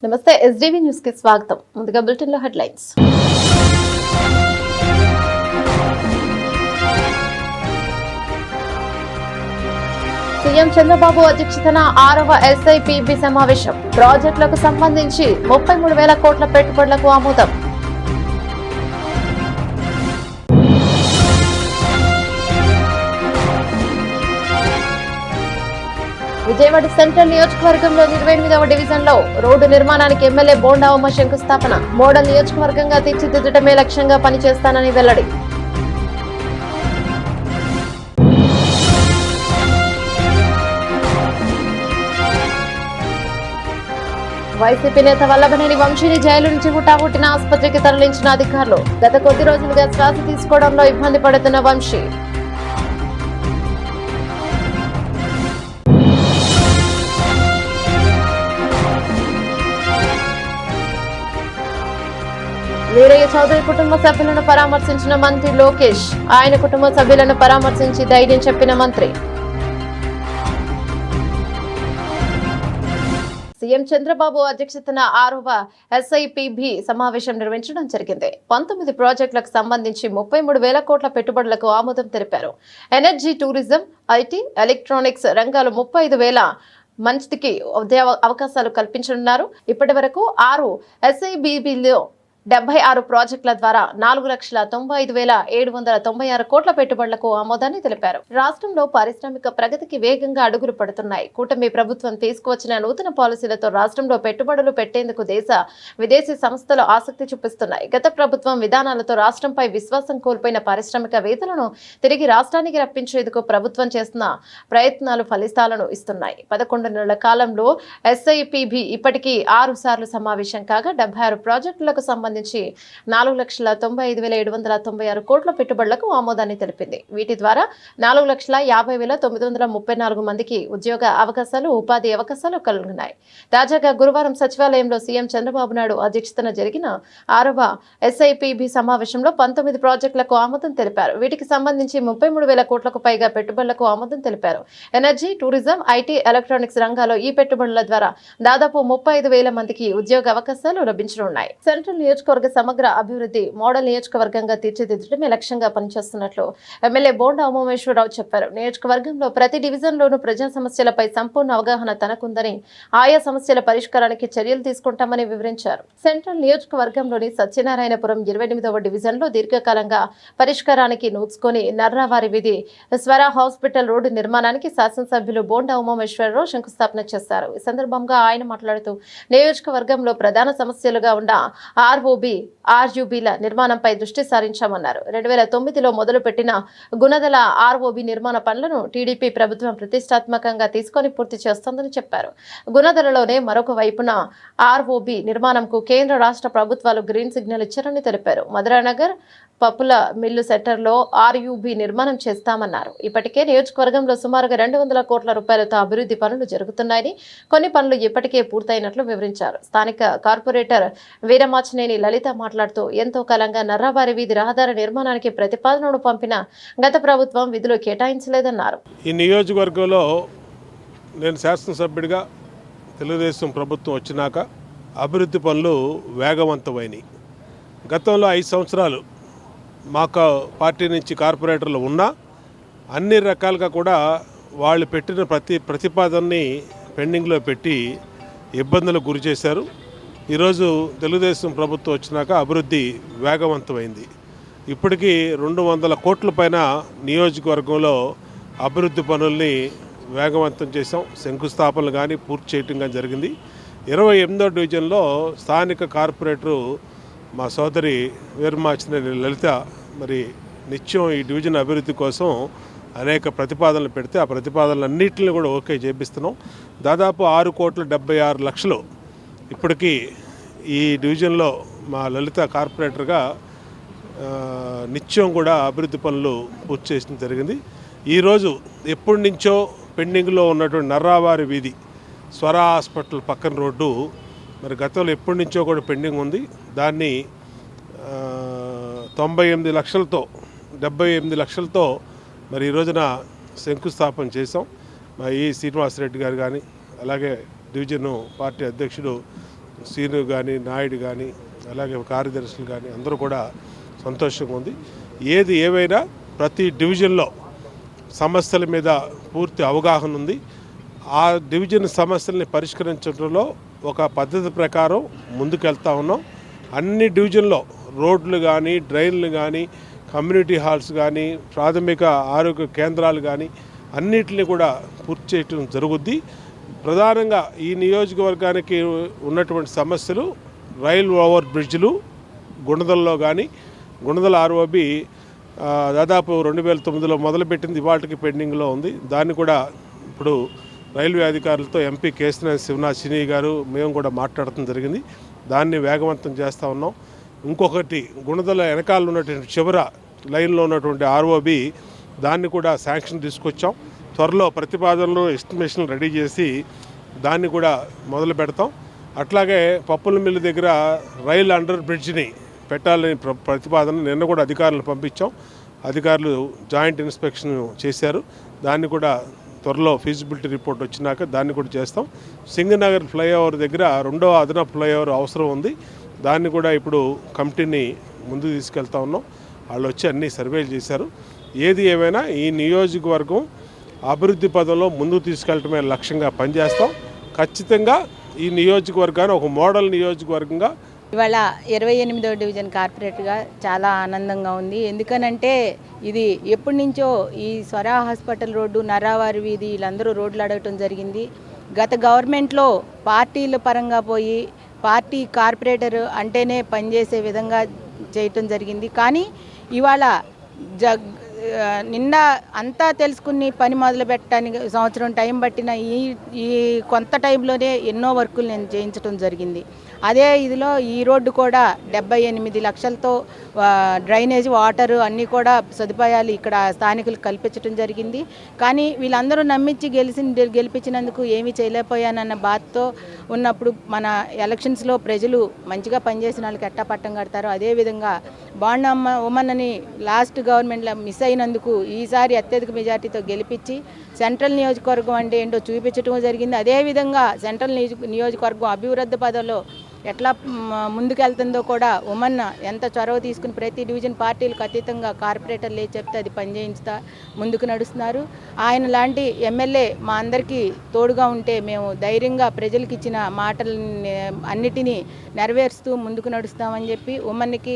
నమస్తే SDV news కి స్వాగతం. ముందుగా బులెటిన్ లో హెడ్లైన్స్. సీఎం చంద్రబాబు అధ్యక్షతన 6వ ఎస్ఐపిబి సమావేశం. ప్రాజెక్టులకు సంబంధించి 33,000 కోట్ల పెట్టుబడులకు ఆమోదం. విజయవాడ సెంట్రల్ నియోజకవర్గంలో 28వ డివిజన్లో రోడ్డు నిర్మాణానికి ఎమ్మెల్యే బోండా ఉమ శంకుస్థాపన. మోడల్ నియోజకవర్గంగా తీర్చిదిద్దడమే లక్ష్యంగా పనిచేస్తానని వెల్లడి. వైసీపీ నేత వల్లభనేని వంశీని జైలు నుంచి హుటాహుటిన ఆసుపత్రికి తరలించిన అధికారులు. గత కొద్ది రోజులుగా శ్వాస తీసుకోవడంలో ఇబ్బంది పడుతున్న వంశీ. వీరయ్య చౌదరి కుటుంబ సభ్యులను పరామర్శించిన మంత్రి లోకేష్. ఆయన కుటుంబ సభ్యులను పరామర్శించి ధైర్యం చెప్పిన మంత్రి. సీఎం చంద్రబాబు అధ్యక్షతన 6వ ఎస్ఐపిబి సమావేశం నిర్వహించడం జరిగింది. 19 ప్రాజెక్టులకు సంబంధించి 33,000 కోట్ల పెట్టుబడులకు ఆమోదం తెలిపారు. ఎనర్జీ, టూరిజం, ఐటీ, ఎలక్ట్రానిక్స్ రంగాలు 35,000 మందికి ఉద్యోగ అవకాశాలు కల్పించనున్నారు. ఇప్పటి వరకు 6 ఎస్ఐబిబిలో 76 ప్రాజెక్టుల ద్వారా 4,95,796 కోట్ల పెట్టుబడులకు ఆమోదాన్ని తెలిపారు. రాష్ట్రంలో పారిశ్రామిక ప్రగతికి వేగంగా అడుగులు పడుతున్నాయి. కూటమి ప్రభుత్వం తీసుకువచ్చిన నూతన పాలసీలతో రాష్ట్రంలో పెట్టుబడులు పెట్టేందుకు దేశ విదేశీ సంస్థలు ఆసక్తి చూపిస్తున్నాయి. గత ప్రభుత్వం విధానాలతో రాష్ట్రంపై విశ్వాసం కోల్పోయిన పారిశ్రామికవేత్తలను తిరిగి రాష్ట్రానికి రప్పించేందుకు ప్రభుత్వం చేస్తున్న ప్రయత్నాలు ఫలితాలను ఇస్తున్నాయి. 11 నెలల కాలంలో ఎస్ఐపిబి ఇప్పటికీ 6 సార్లు సమావేశం కాగా 76 ప్రాజెక్టులకు సంబంధించి 4,95,796 కోట్ల పెట్టుబడులకు ఆమోదాన్ని తెలిపింది. వీటి ద్వారా 4,50,934 మందికి ఉద్యోగ అవకాశాలు, ఉపాధి అవకాశాలు కలుగుతున్నాయి. తాజాగా గురువారం సచివాలయంలో సీఎం చంద్రబాబు నాయుడు అధ్యక్షతన జరిగిన 6వ ఎస్ఐపిబి సమావేశంలో 19 ప్రాజెక్టులకు ఆమోదం తెలిపారు. వీటికి సంబంధించి 33,000 కోట్లకు పైగా పెట్టుబడులకు ఆమోదం తెలిపారు. ఎనర్జీ, టూరిజం, ఐటీ, ఎలక్ట్రానిక్స్ రంగాల్లో ఈ పెట్టుబడుల ద్వారా దాదాపు 35,000 మందికి ఉద్యోగ అవకాశాలు లభించనున్నాయి. సెంట్రల్ నియోజకవర్గ సమగ్ర అభివృద్ధి మోడల్ నియోజకవర్గంగా తీర్చిదిద్దడమే లక్ష్యంగా పనిచేస్తున్నట్లు ఎమ్మెల్యే బోండా ఉమామేశ్వరరావు చెప్పారు. నియోజకవర్గంలో ప్రతి డివిజన్లోనూ ప్రజా సమస్యలపై సంపూర్ణ అవగాహన తనకుందని, ఆయా సమస్యల పరిష్కారానికి చర్యలు తీసుకుంటామని వివరించారు. సెంట్రల్ నియోజకవర్గంలోని సత్యనారాయణపురం 28వ డివిజన్లో దీర్ఘకాలంగా పరిష్కారానికి నోచుకొని నర్రావారి వీధి స్వర హాస్పిటల్ రోడ్డు నిర్మాణానికి శాసనసభ్యులు బోండా ఉమామేశ్వరరావు శంకుస్థాపన చేశారు. ఈ సందర్భంగా ఆయన మాట్లాడుతూ నియోజకవర్గంలో ప్రధాన సమస్యలుగా ఉన్న ఆర్ఓబి, ఆర్యుబిల నిర్మాణంపై దృష్టి సారించామన్నారు. 2009లో మొదలుపెట్టిన గుణదల ఆర్ఓబి నిర్మాణ పనులను టీడీపీ ప్రభుత్వం ప్రతిష్టాత్మకంగా తీసుకొని పూర్తి చేస్తోందని చెప్పారు. గుణదలలోనే మరొక వైపున ఆర్ఓబి నిర్మాణంకు కేంద్ర రాష్ట్ర ప్రభుత్వాలు గ్రీన్ సిగ్నల్ ఇచ్చారని తెలిపారు. మధురానగర్ పప్పుల మిల్లు సెంటర్లో ఆర్యుబి నిర్మాణం చేస్తామన్నారు. ఇప్పటికే నియోజకవర్గంలో సుమారుగా 200 కోట్ల రూపాయలతో అభివృద్ధి పనులు జరుగుతున్నాయని, కొన్ని పనులు ఇప్పటికే పూర్తయినట్లు వివరించారు. స్థానిక కార్పొరేటర్ వీరమాచినేని లలిత మాట్లాడుతూ ఎంతో కాలంగా నర్రావారి వీధి రహదారి నిర్మాణానికి ప్రతిపాదనను పంపిన గత ప్రభుత్వం విధులు కేటాయించలేదన్నారు. ఈ నియోజకవర్గంలో నేను శాసనసభ్యుడిగా తెలుగుదేశం ప్రభుత్వం వచ్చినాక అభివృద్ధి పనులు వేగవంతమైనవి. గతంలో 5 సంవత్సరాలు మాకు పార్టీ నుంచి కార్పొరేటర్లు ఉన్నా అన్ని రకాలుగా కూడా వాళ్ళు పెట్టిన ప్రతిపాదనని పెండింగ్లో పెట్టి ఇబ్బందులకు గురి చేశారు. ఈరోజు తెలుగుదేశం ప్రభుత్వం వచ్చినాక అభివృద్ధి వేగవంతమైంది. ఇప్పటికీ 200 కోట్ల పైన నియోజకవర్గంలో అభివృద్ధి పనుల్ని వేగవంతం చేసాం. శంకుస్థాపనలు కానీ పూర్తి చేయటం కానీ జరిగింది. 28వ డివిజన్లో స్థానిక కార్పొరేటరు మా సోదరి వీరమాచినేని లలిత మరి నిత్యం ఈ డివిజన్ అభివృద్ధి కోసం అనేక ప్రతిపాదనలు పెడితే ఆ ప్రతిపాదనలన్నింటినీ కూడా ఓకే చేపిస్తున్నాం. దాదాపు 6,76,00,000 ఇప్పటికీ ఈ డివిజన్లో మా లలిత కార్పొరేటర్గా నిత్యం కూడా అభివృద్ధి పనులు పూర్తి చేయడం జరిగింది. ఈరోజు ఎప్పటి నుంచో పెండింగ్లో ఉన్నటువంటి నర్రావారి వీధి స్వర హాస్పిటల్ పక్కన రోడ్డు మరి గతంలో ఎప్పటి నుంచో కూడా పెండింగ్ ఉంది. దాన్ని 98 లక్షలతో 78 లక్షలతో మరి ఈ రోజున శంకుస్థాపన చేసాం. మా ఈ శ్రీనివాసరెడ్డి గారు కానీ అలాగే డివిజన్ పార్టీ అధ్యక్షుడు సీను కానీ నాయుడు కానీ అలాగే కార్యదర్శులు కానీ అందరూ కూడా సంతోషంగా ఉంది. ఏది ఏవైనా ప్రతి డివిజన్లో సమస్యల మీద పూర్తి అవగాహన ఉంది. ఆ డివిజన్ సమస్యల్ని పరిష్కరించడంలో ఒక పద్ధతి ప్రకారం ముందుకెళ్తా ఉన్నాం. అన్ని డివిజన్లో రోడ్లు కానీ, డ్రైన్లు కానీ, కమ్యూనిటీ హాల్స్ కానీ, ప్రాథమిక ఆరోగ్య కేంద్రాలు కానీ అన్నిటిని కూడా పూర్తి చేయటం జరుగుద్ది. ప్రధానంగా ఈ నియోజకవర్గానికి ఉన్నటువంటి సమస్యలు రైల్ ఓవర్ బ్రిడ్జ్లు గుణదల్లో కానీ, గుణదల ఆర్ఓబి దాదాపు 2009లో మొదలుపెట్టింది, ఇవాళకి పెండింగ్లో ఉంది. దాన్ని కూడా ఇప్పుడు రైల్వే అధికారులతో ఎంపీ కేశినేని శివనాథ్ గారు మేము కూడా మాట్లాడటం జరిగింది. దాన్ని వేగవంతం చేస్తూ ఉన్నాం. ఇంకొకటి గుణదల వెనకాల ఉన్నటువంటి చివర లైన్లో ఉన్నటువంటి ఆర్ఓబి దాన్ని కూడా శాంక్షన్ తీసుకొచ్చాం. త్వరలో ప్రతిపాదనలు ఎస్టిమేషన్లు రెడీ చేసి దాన్ని కూడా మొదలు పెడతాం. అట్లాగే పప్పుల మిల్లు దగ్గర రైల్ అండర్ బ్రిడ్జ్ని పెట్టాలని ప్రతిపాదన నిన్న కూడా అధికారులు పంపించాం. అధికారులు జాయింట్ ఇన్స్పెక్షన్ చేశారు. దాన్ని కూడా త్వరలో ఫీజిబిలిటీ రిపోర్ట్ వచ్చినాక దాన్ని కూడా చేస్తాం. సింగనగర్ ఫ్లైఓవర్ దగ్గర రెండో అదనపు ఫ్లైఓవర్ అవసరం ఉంది. దాన్ని కూడా ఇప్పుడు కమిటీని ముందుకు తీసుకెళ్తా ఉన్నాం. వాళ్ళు వచ్చి అన్ని సర్వేలు చేశారు. ఏది ఏమైనా ఈ నియోజకవర్గం అభివృద్ధి పదంలో ముందుకు తీసుకెళ్ళటమే లక్ష్యంగా పనిచేస్తాం. ఖచ్చితంగా ఈ నియోజకవర్గాన్ని ఒక మోడల్ నియోజకవర్గంగా ఇవాళ 28వ డివిజన్ కార్పొరేటర్గా చాలా ఆనందంగా ఉంది. ఎందుకనంటే ఇది ఎప్పటి నుంచో ఈ స్వరా హాస్పిటల్ రోడ్డు, నర్రావారి వీధి వీళ్ళందరూ రోడ్లు అడగటం జరిగింది. గత గవర్నమెంట్లో పార్టీల పరంగా పోయి పార్టీ కార్పొరేటర్ అంటేనే పనిచేసే విధంగా చేయటం జరిగింది. కానీ ఇవాళ నిన్న అంతా తెలుసుకుని పని మొదలు పెట్టడానికి సంవత్సరం టైం పట్టిన ఈ కొంత టైంలోనే ఎన్నో వర్కులు నేను చేయించడం జరిగింది. అదే ఇదిలో ఈ రోడ్డు కూడా 78 లక్షలతో డ్రైనేజ్, వాటరు అన్నీ కూడా సదుపాయాలు ఇక్కడ స్థానికులకు కల్పించడం జరిగింది. కానీ వీళ్ళందరూ నమ్మించి గెలిపించినందుకు ఏమీ చేయలేకపోయానన్న బాధతో ఉన్నప్పుడు మన ఎలక్షన్స్లో ప్రజలు మంచిగా పనిచేసిన వాళ్ళకి ఎట్టా పట్టం కడతారో అదేవిధంగా బాండ్ ఉమ్మన్నని లాస్ట్ గవర్నమెంట్లో మిస్ అయినందుకు ఈసారి అత్యధిక మెజార్టీతో గెలిపించి సెంట్రల్ నియోజకవర్గం అంటే ఏంటో చూపించడం జరిగింది. అదేవిధంగా సెంట్రల్ నియోజకవర్గం అభివృద్ధి పదంలో ఎట్లా ముందుకెళ్తుందో కూడా ఉమ్మన్న ఎంత చొరవ తీసుకుని ప్రతి డివిజన్ పార్టీలకు అతీతంగా కార్పొరేటర్లు చెప్తే అది పనిచేయించుతా ముందుకు నడుస్తున్నారు. ఆయన లాంటి ఎమ్మెల్యే మా అందరికీ తోడుగా ఉంటే మేము ధైర్యంగా ప్రజలకు ఇచ్చిన మాటలని అన్నిటినీ నెరవేరుస్తూ ముందుకు నడుస్తామని చెప్పి ఉమ్మన్నికి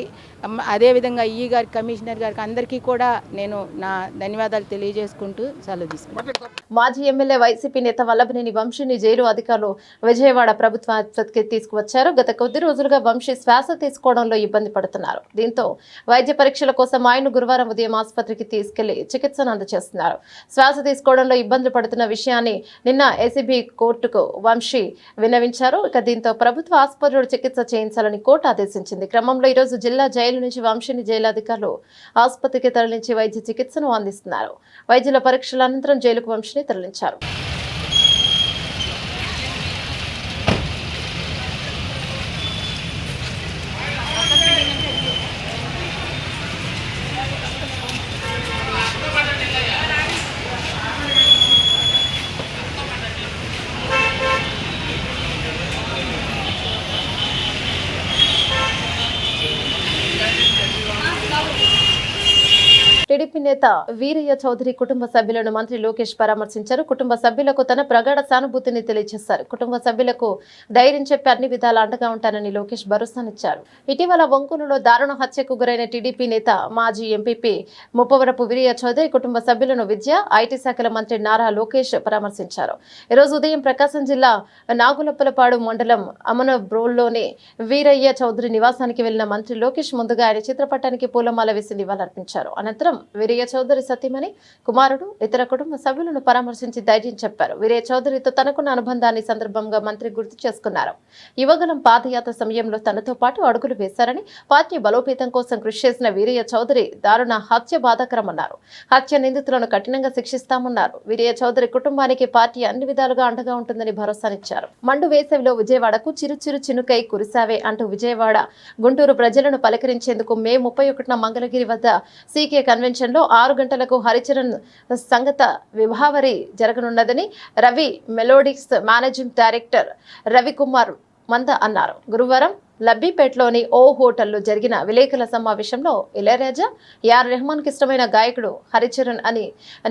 అదేవిధంగా ఈ గారి కమిషనర్ గారికి అందరికీ కూడా నేను నా ధన్యవాదాలు తెలియజేసుకుంటూ సెలవు తీసుకుంటాను. మాజీ ఎమ్మెల్యే వైసీపీ నేత వల్లభనేని వంశీని జైలు అధికారులు విజయవాడ ప్రభుత్వ ఆసుపత్రికి తీసుకువచ్చారు. గత కొద్ది రోజులుగా వంశీ శ్వాస తీసుకోవడంలో ఇబ్బంది పడుతున్నారు. దీంతో వైద్య పరీక్షల కోసం ఆయన గురువారం ఉదయం ఆసుపత్రికి తీసుకెళ్లి చికిత్సను అందజేస్తున్నారు. శ్వాస తీసుకోవడంలో ఇబ్బందులు పడుతున్న విషయాన్ని నిన్న ఏసీబీ కోర్టుకు వంశీ విన్నవించారు. ఇక దీంతో ప్రభుత్వ ఆసుపత్రిలో చికిత్స చేయించాలని కోర్టు ఆదేశించింది. క్రమంలో ఈరోజు జిల్లా జైలు నుంచి వంశీని జైలు అధికారులు ఆసుపత్రికి తరలించి వైద్య చికిత్సను అందిస్తున్నారు. వైద్యుల పరీక్షల అనంతరం జైలుకు వంశీని తరలించారు. టీడీపీ నేత వీరయ్య చౌదరి కుటుంబ సభ్యులను మంత్రి లోకేష్ పరామర్శించారు. కుటుంబ సభ్యులకు తన ప్రగాఢ సానుభూతిని తెలియజేశారు. కుటుంబ సభ్యులకు ధైర్యం చెప్పి అన్ని విధాల అండగా ఉంటానని లోకేష్ భరోసానిచ్చారు. ఇటీవల ఒంగోలులో దారుణ హత్యకు గురైన టీడీపీ నేత మాజీ ఎంపీపీ ముప్పవరపు వీరయ్య చౌదరి కుటుంబ సభ్యులను విద్య, ఐటీ శాఖల మంత్రి నారా లోకేష్ పరామర్శించారు. ఈరోజు ఉదయం ప్రకాశం జిల్లా నాగులప్పలపాడు మండలం అమనబ్రోల్లోని వీరయ్య చౌదరి నివాసానికి వెళ్లిన మంత్రి లోకేష్ ముందుగా ఆయన చిత్రపటానికి పూలమాల వేసి నివాళులర్పించారు. అనంతరం వీరయ్య చౌదరి సతీమణి, కుమారుడు, ఇతర కుటుంబ సభ్యులను పరామర్శించి ధైర్యం చెప్పారు. వీరయ్య చౌదరితో తనకున్న అనుబంధాన్ని సందర్భంగా మంత్రి గుర్తు చేసుకున్నారు. యువగలం పాదయాత్ర సమయంలో తనతో పాటు అడుగులు వేశారని, పార్టీ బలోపేతం కోసం కృషి చేసిన వీరయ్య చౌదరి దారుణ హత్య బాధాకరమన్నారు. హత్య నిందితులను కఠినంగా శిక్షిస్తామన్నారు. వీరయ్య చౌదరి కుటుంబానికి పార్టీ అన్ని విధాలుగా అండగా ఉంటుందని భరోసానిచ్చారు. మండు వేసవిలో విజయవాడకు చిరు చినుకై కురిసావే అంటూ విజయవాడ, గుంటూరు ప్రజలను పలకరించేందుకు మే 31న మంగళగిరి వద్ద సీకే కన్వెన్షన్ లో 6 గంటలకు హరిచరణ్ సంగత విభావరి జరగనున్నదని రవి మెలోడిక్స్ మేనేజింగ్ డైరెక్టర్ రవికుమార్ మంద అన్నారు. గురువారం లబ్బీపేటలోని ఓ హోటల్లో జరిగిన విలేకరుల సమావేశంలో ఇళయరాజా, యార్ రెహమాన్ కి ఇష్టమైన గాయకుడు హరిచరణ్ అని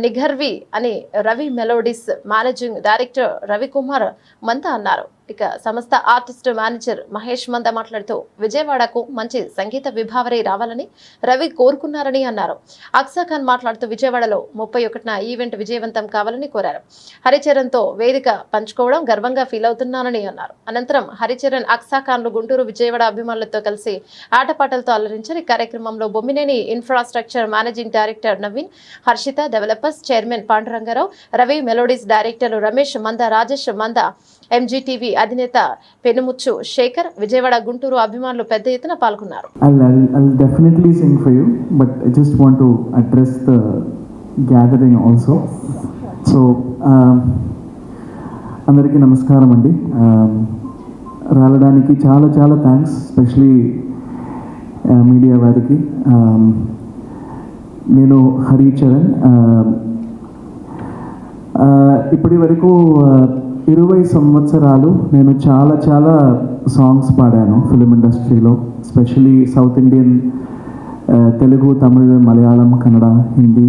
నిఘర్వి అని Ravi melodies managing director Ravikumar మంద అన్నారు. ఇక సంస్థ ఆర్టిస్ట్ మేనేజర్ మహేష్ మంద మాట్లాడుతూ విజయవాడకు మంచి సంగీత విభావరి రావాలని రవి కోరుకున్నారని అన్నారు. అక్సా ఖాన్ మాట్లాడుతూ విజయవాడలో 31న ఈవెంట్ విజయవంతం కావాలని కోరారు. హరిచరణ్ తో వేదిక పంచుకోవడం గర్వంగా ఫీల్ అవుతున్నానని అన్నారు. అనంతరం హరిచరణ్, అక్సా ఖాన్లు గుంటూరు, విజయవాడ అభిమానులతో కలిసి ఆటపాటలతో అలరించారు. ఈ కార్యక్రమంలో Bommineni infrastructure managing director Naveen, Harshitha, developers chairman Pandurangarao, Ravi melodies డైరెక్టర్లు రమేష్ మంద, రాజేష్ మంద, ఎంజీటీవీ అధినేత పెనుముచ్చు శేఖర్, విజయవాడ, గుంటూరు అభిమానులు పెద్ద ఎత్తున పాల్గొన్నారు. I'll definitely sing for you, but I just want to address the gathering also. So, అందరికీ నమస్కారం అండి. రావడానికి చాలా చాలా థ్యాంక్స్, ఎస్పెషలీ మీడియా వారికి. నేను హరిచరణ్. ఇప్పటి వరకు 20 సంవత్సరాలు నేను చాలా చాలా సాంగ్స్ పాడాను ఫిలిం ఇండస్ట్రీలో, especially south Indian, Telugu, Tamil, Malayalam, Kannada, Hindi.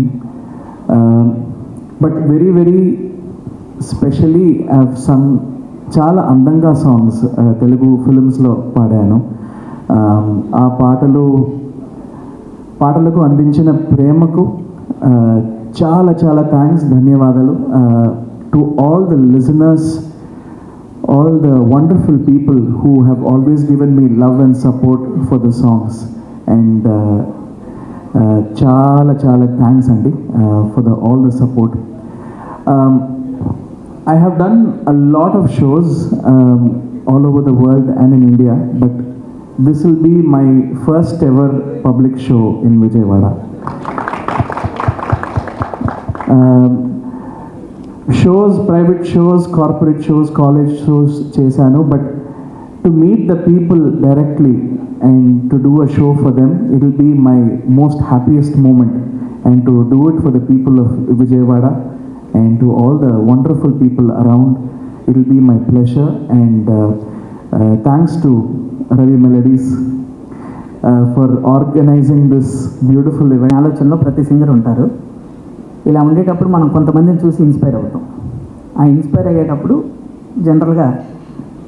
But very very specially I have sung చాలా అందంగా సాంగ్స్ తెలుగు ఫిలిమ్స్లో పాడాను. ఆ పాటలకు అందించిన ప్రేమకు చాలా చాలా థ్యాంక్స్, ధన్యవాదాలు. To all the listeners, all the wonderful people who have always given me love and support for the songs, and chala chala thanks andi for all the support. I have done a lot of shows all over the world and in India, but this will be my first ever public show in Vijayawada. Shows, private shows, corporate shows, college shows chesanu, but to meet the people directly and to do a show for them, it will be my most happiest moment, and to do it for the people of Vijayawada and to all the wonderful people around, it will be my pleasure. And thanks to Ravi Melodies for organizing this beautiful event. ఆలోచనలో ప్రతి singer ఉంటారు. ఇలా ఉండేటప్పుడు మనం కొంతమందిని చూసి inspire అవుతాం. ఆ ఇన్స్పైర్ అయ్యేటప్పుడు జనరల్గా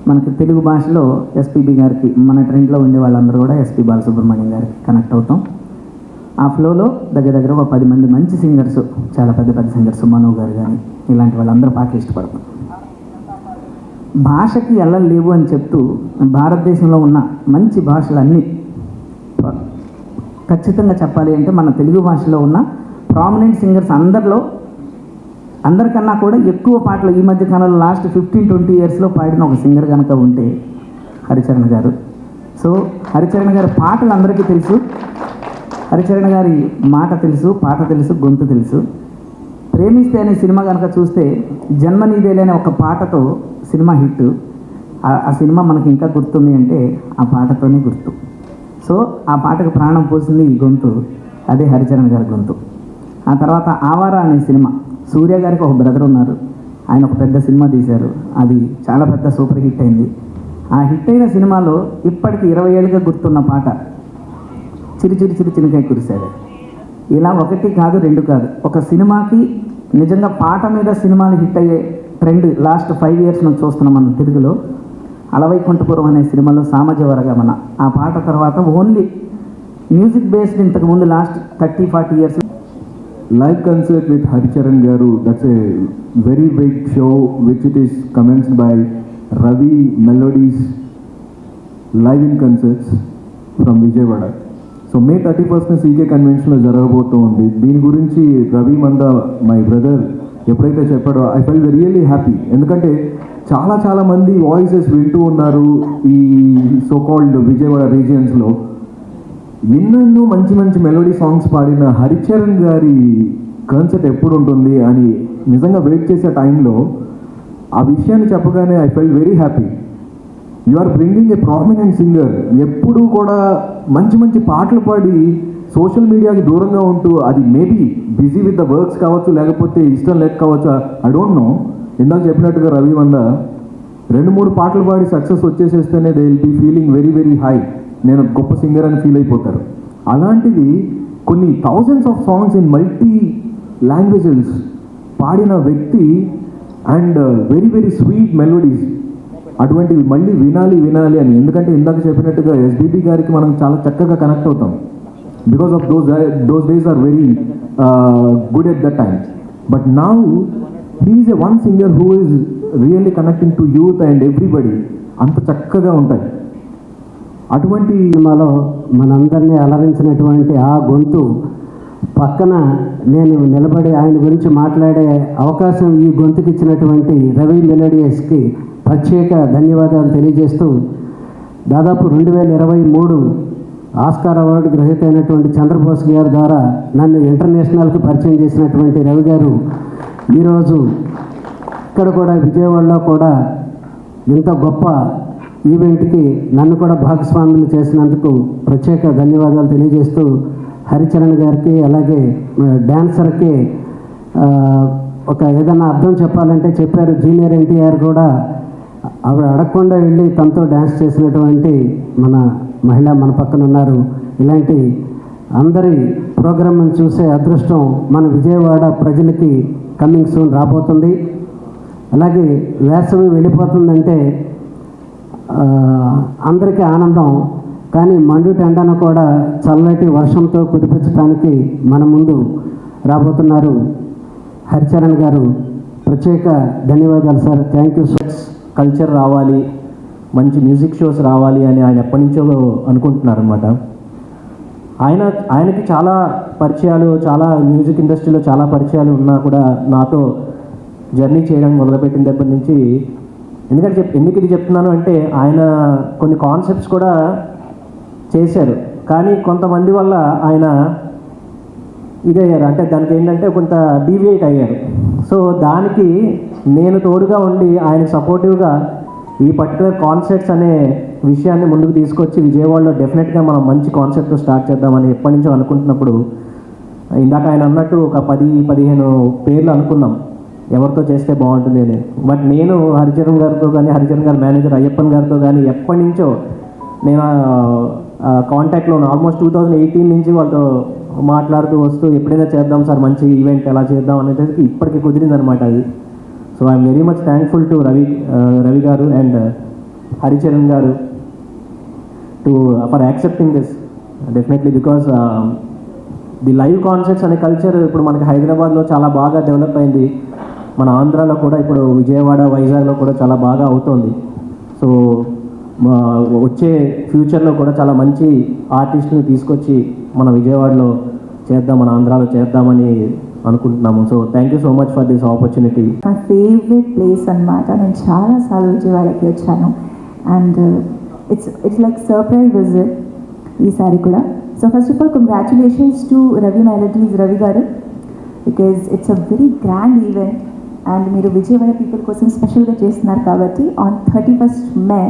మనకి తెలుగు భాషలో ఎస్పీబీ గారికి, మన ట్రెండ్లో ఉండే వాళ్ళందరూ కూడా ఎస్పీ బాలసుబ్రహ్మణ్యం గారికి కనెక్ట్ అవుతాం. ఆ ఫ్లోలో దగ్గర దగ్గర ఒక 10 మంది మంచి సింగర్స్, చాలా పెద్ద పెద్ద సింగర్స్, మనో గారు కానీ ఇలాంటి వాళ్ళందరూ పాటలు ఇష్టపడతాం. భాషకి ఎల్లలు లేవు అని చెప్తూ భారతదేశంలో ఉన్న మంచి భాషలన్నీ ఖచ్చితంగా చెప్పాలి అంటే మన తెలుగు భాషలో ఉన్న ప్రామినెంట్ సింగర్స్ అందరికన్నా కూడా ఎక్కువ పాటలు ఈ మధ్య కాలంలో లాస్ట్ 15-20 ఇయర్స్లో పాడిన ఒక సింగర్ కనుక ఉంటే హరిచరణ్ గారు. సో హరిచరణ్ గారి పాటలు అందరికీ తెలుసు, హరిచరణ్ గారి మాట తెలుసు, పాట తెలుసు, గొంతు తెలుసు. ప్రేమిస్తే అనే సినిమా కనుక చూస్తే జన్మ నీదేలే అనే ఒక పాటతో సినిమా హిట్. ఆ సినిమా మనకి ఇంకా గుర్తుంది అంటే ఆ పాటతోనే గుర్తు. సో ఆ పాటకు ప్రాణం పోసింది ఈ గొంతు, అదే హరిచరణ్ గారి గొంతు. ఆ తర్వాత ఆవారా అనే సినిమా, సూర్య గారికి ఒక బ్రదర్ ఉన్నారు, ఆయన ఒక పెద్ద సినిమా తీశారు, అది చాలా పెద్ద సూపర్ హిట్ అయింది. ఆ హిట్ అయిన సినిమాలో ఇప్పటికి 20 ఏళ్ళుగా గుర్తున్న పాట చిరు చిరు చిరు చిన్నకాయ కురిశాడు. ఇలా 1 కాదు 2 కాదు, ఒక సినిమాకి నిజంగా పాట మీద సినిమాలు హిట్ అయ్యే ట్రెండ్ లాస్ట్ 5 ఇయర్స్ నుంచి చూస్తున్నాం మనం తెలుగులో. అలవైకుంఠపురం అనే సినిమాలో సామజవరగమన ఆ పాట తర్వాత ఓన్లీ మ్యూజిక్ బేస్డ్ ఇంతకుముందు last 30-40 years Live concert with Haricharan Garu, that's a very big show which it is commenced by Ravi Melodies live in concerts from Vijayawada. So May 31st CK convention లో జరగబోతోంది. దీని గురించి రవి మంద my brother ఎప్పుడైతే చెప్పాడో I felt really happy. ఎందుకంటే చాలా చాలా మంది వాయిసెస్ వింటూ ఉన్నారు ఈ సో కాల్డ్ విజయవాడ రీజియన్స్లో. ఎన్నెన్నో మంచి మంచి మెలోడీ సాంగ్స్ పాడిన హరిచరణ్ గారి కాన్సర్ట్ ఎప్పుడు ఉంటుంది అని నిజంగా వెయిట్ చేసే టైంలో ఆ విషయాన్ని చెప్పగానే I felt very happy. You are bringing a prominent singer. ఎప్పుడూ కూడా మంచి మంచి పాటలు పాడి సోషల్ మీడియాకి దూరంగా ఉంటూ, అది maybe busy with the works కావచ్చు, లేకపోతే ఇష్టం లేక కావచ్చు, ఐ డోంట్ నో. ఇందాక చెప్పినట్టుగా రవి మంద 2-3 పాటలు పాడి సక్సెస్ వచ్చేసేస్తేనే they will be feeling very very high, నేను గొప్ప సింగర్ అని ఫీల్ అయిపోతారు. అలాంటిది కొన్ని thousands of songs in multi languages పాడిన వ్యక్తి and very very sweet melodies, అటువంటివి మళ్ళీ వినాలి అని. ఎందుకంటే ఇందాక చెప్పినట్టుగా ఎస్బీబీ గారికి మనం చాలా చక్కగా కనెక్ట్ అవుతాం because of those days are very good at that time. But now he is a one singer who is really connecting to youth and everybody. అంత చక్కగా ఉంటాయి. అటువంటి సినిమాలో మనందరినీ అలరించినటువంటి ఆ గొంతు పక్కన నేను నిలబడి ఆయన గురించి మాట్లాడే అవకాశం ఈ గొంతుకి ఇచ్చినటువంటి రవి మెలోడియస్కి ప్రత్యేక ధన్యవాదాలు తెలియజేస్తూ, దాదాపు 2023 ఆస్కార్ అవార్డు గ్రహీత అయినటువంటి చంద్రబోస్ గారి ద్వారా నన్ను ఇంటర్నేషనల్కి పరిచయం చేసినటువంటి రవి గారు ఈరోజు ఇక్కడ కూడా విజయవాడలో కూడా ఇంత గొప్ప ఈవెంట్కి నన్ను కూడా భాగస్వాములు చేసినందుకు ప్రత్యేక ధన్యవాదాలు తెలియజేస్తూ, హరిచరణ్ గారికి అలాగే డ్యాన్సర్కి ఒక ఏదైనా అర్థం చెప్పాలంటే చెప్పారు. జూనియర్ ఎన్టీఆర్ కూడా ఆవిడ అడగకుండా వెళ్ళి తనతో డ్యాన్స్ చేసినటువంటి మన మహిళ మన పక్కన ఉన్నారు. ఇలాంటి అందరి ప్రోగ్రామ్ని చూసే అదృష్టం మన విజయవాడ ప్రజలకి కమింగ్ సూన్ రాబోతుంది. అలాగే వేసవి వెళ్ళిపోతుందంటే అందరికీ ఆనందం, కానీ మండుటెండన కూడా చల్లటి వర్షంతో కుదిపించడానికి మన ముందు రాబోతున్నారు హరిచరణ్ గారు. ప్రత్యేక ధన్యవాదాలు సార్. Thank you. కల్చర్ రావాలి, మంచి మ్యూజిక్ షోస్ రావాలి అని ఆయన ఎప్పటి నుంచో అనుకుంటున్నారనమాట. ఆయనకి చాలా పరిచయాలు, చాలా మ్యూజిక్ ఇండస్ట్రీలో చాలా పరిచయాలు ఉన్నా కూడా నాతో జర్నీ చేయడం మొదలుపెట్టిన దగ్గర నుంచి, ఎందుకు ఇది చెప్తున్నాను అంటే ఆయన కొన్ని కాన్సెప్ట్స్ కూడా చేశారు, కానీ కొంతమంది వల్ల ఆయన ఇదయ్యారు, అంటే దానికి ఏంటంటే కొంత డీవియేట్ అయ్యారు. సో దానికి నేను తోడుగా ఉండి ఆయనకు సపోర్టివ్గా ఈ పర్టికులర్ కాన్సెప్ట్స్ అనే విషయాన్ని ముందుకు తీసుకొచ్చి విజయవాడలో డెఫినెట్గా మనం మంచి కాన్సెప్ట్ స్టార్ట్ చేద్దామని ఎప్పటి నుంచో అనుకుంటున్నప్పుడు, ఇందాక ఆయన అన్నట్టు ఒక 10-15 పేర్లు అనుకున్నాం ఎవరితో చేస్తే బాగుంటుంది అని. బట్ నేను హరిచరణ్ గారితో కానీ, హరిచరణ్ గారి మేనేజర్ అయ్యప్పన్ గారితో కానీ ఎప్పటి నుంచో నేను కాంటాక్ట్లో ఉన్నాను. ఆల్మోస్ట్ 2018 నుంచి వాళ్ళతో మాట్లాడుతూ వస్తూ ఎప్పుడైనా చేద్దాం సార్ మంచి ఈవెంట్ ఎలా చేద్దాం అనేది ఇప్పటికి కుదిరిందనమాట అది. So I'm very much thankful to Ravi గారు అండ్ హరిచరణ్ గారు for accepting this definitely, because the live concerts అనే కల్చర్ ఇప్పుడు మనకి హైదరాబాద్లో చాలా బాగా డెవలప్ అయింది. మన ఆంధ్రాలో కూడా ఇప్పుడు విజయవాడ, వైజాగ్లో కూడా చాలా బాగా అవుతుంది. సో వచ్చే ఫ్యూచర్లో కూడా చాలా మంచి ఆర్టిస్ట్ని తీసుకొచ్చి మన విజయవాడలో చేద్దాం, మన ఆంధ్రాలో చేద్దామని అనుకుంటున్నాము. So thank you so much for this opportunity. నా ఫేవరెట్ ప్లేస్ అనమాట. నేను చాలాసార్లు విజయవాడకి వచ్చాను and it's like surprise visit ఈసారి కూడా. So first of all congratulations to Ravi melodies Ravi garu, because it's a very grand event and మీరు విజయవాడ పీపుల్ కోసం స్పెషల్గా చేస్తున్నారు కాబట్టి on 31st May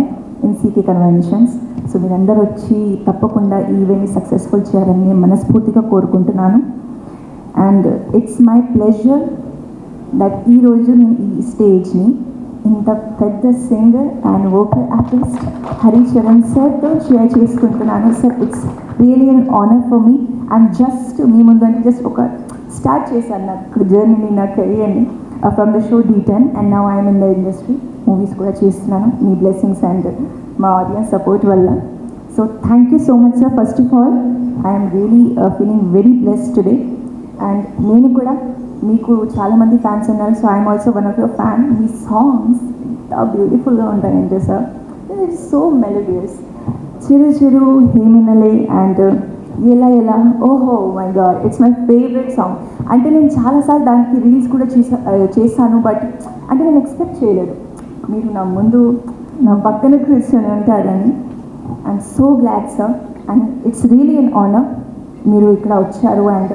in CK conventions. So మీరందరూ వచ్చి తప్పకుండా ఈ ఈవెంట్ని సక్సెస్ఫుల్ చేయాలని నేను మనస్ఫూర్తిగా కోరుకుంటున్నాను. And it's my pleasure that ఈరోజు నేను ఈ స్టేజ్ని ఇంత పెద్ద singer and vocal artist Haricharan సార్తో షేర్ చేసుకుంటున్నాను. Sir it's really an honour for me. And just మీ ముందు అంటే జస్ట్ ఒక స్టార్ట్ చేశాను నాకు జర్నీని, నా కెరియర్ని from the show D10 and now I'm in the industry. Movies కూడా చేస్తున్నాను మీ బ్లెస్సింగ్స్ అండ్ మా ఆడియన్స్ సపోర్ట్ వల్ల. So thank you so much sir. First of all I'm really feeling very blessed today. And నేను కూడా మీకు చాలామంది fans ఉన్నారు, so I'm also one of your fan. మీ సాంగ్స్ ఎంత బ్యూటిఫుల్గా ఉంటాయంటే సార్, ఇట్స్ సో మెలోడియస్. చిరు చిరు హేమినలే అండ్ ఎలా ఎలా, ఓహో my God, it's my favourite song. అంటే నేను చాలాసార్లు దానికి రీల్స్ కూడా చేశాను, బట్ అంటే నేను ఎక్స్పెక్ట్ చేయలేదు మీరు నా ముందు నా పక్కన కూర్చొని ఉంటారని. I'm so glad sir and it's really an honour మీరు ఇక్కడ వచ్చారు. అండ్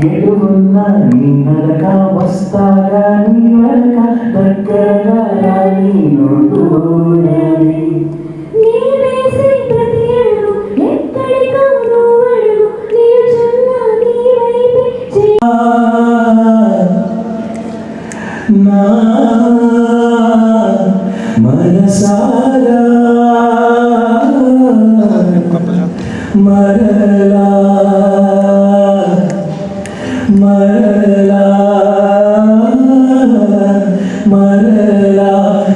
ఎటున్నా నీ నడక వస్తాగా నీ వెనక దగ్గరగా రాని నోటూరని నీవేసే ప్రతి అడుగు ఎక్కడికో నువ్వు అడుగు నిలుచున్నా నీ వైపే నా మనసారా మరలా మరలా మరలా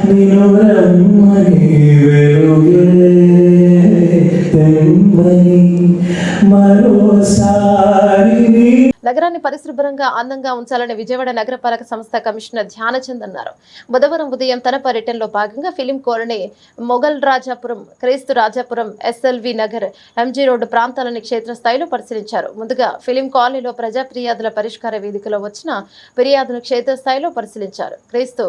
నిన్ను రమ్మని వెలుగే తెమ్మని మరోసారి నగరాన్ని పరిశుభ్రంగా అందంగా ఉంచాలని విజయవాడ నగరపాలక సంస్థ కమిషనర్ ధ్యానచంద్ అన్నారు. బుధవారం ఉదయం తన పర్యటనలో భాగంగా film colony, Mogal Rajapuram, Kreestu Rajapuram, SLV Nagar, MG road ప్రాంతాలని క్షేత్రస్థాయిలో పరిశీలించారు. ముందుగా ఫిలిం కాలనీలో ప్రజా ఫిర్యాదుల పరిష్కార వేదికలో వచ్చిన ఫిర్యాదును క్షేత్రస్థాయిలో పరిశీలించారు. క్రీస్తు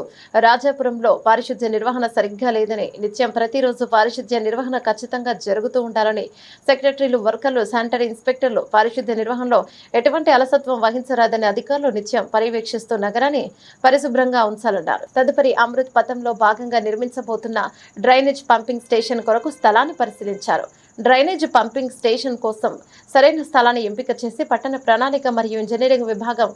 రాజాపురంలో పారిశుద్ధ్య నిర్వహణ సరిగ్గా లేదని, నిత్యం ప్రతిరోజు పారిశుద్ధ్య నిర్వహణ ఖచ్చితంగా జరుగుతూ ఉండాలని సెక్రటరీలు, వర్కర్లు, శానిటరీ ఇన్స్పెక్టర్లు పారిశుద్ధ్య నిర్వహణలో ఎటువంటి అలసత్వం వహించరాదని అధికారులు నిత్యం పర్యవేక్షిస్తూ నగరాన్ని పరిశుభ్రంగా ఉంచాలన్నారు. తదుపరి అమృత్ పథంలో భాగంగా నిర్మించబోతున్న డ్రైనేజ్ పంపింగ్ స్టేషన్ కొరకు స్థలాన్ని పరిశీలించారు. డ్రైనేజ్ పంపింగ్ స్టేషన్ కోసం సరైన స్థలాన్ని ఎంపిక చేసి పట్టణ ప్రణాళిక మరియు ఇంజనీరింగ్ విభాగం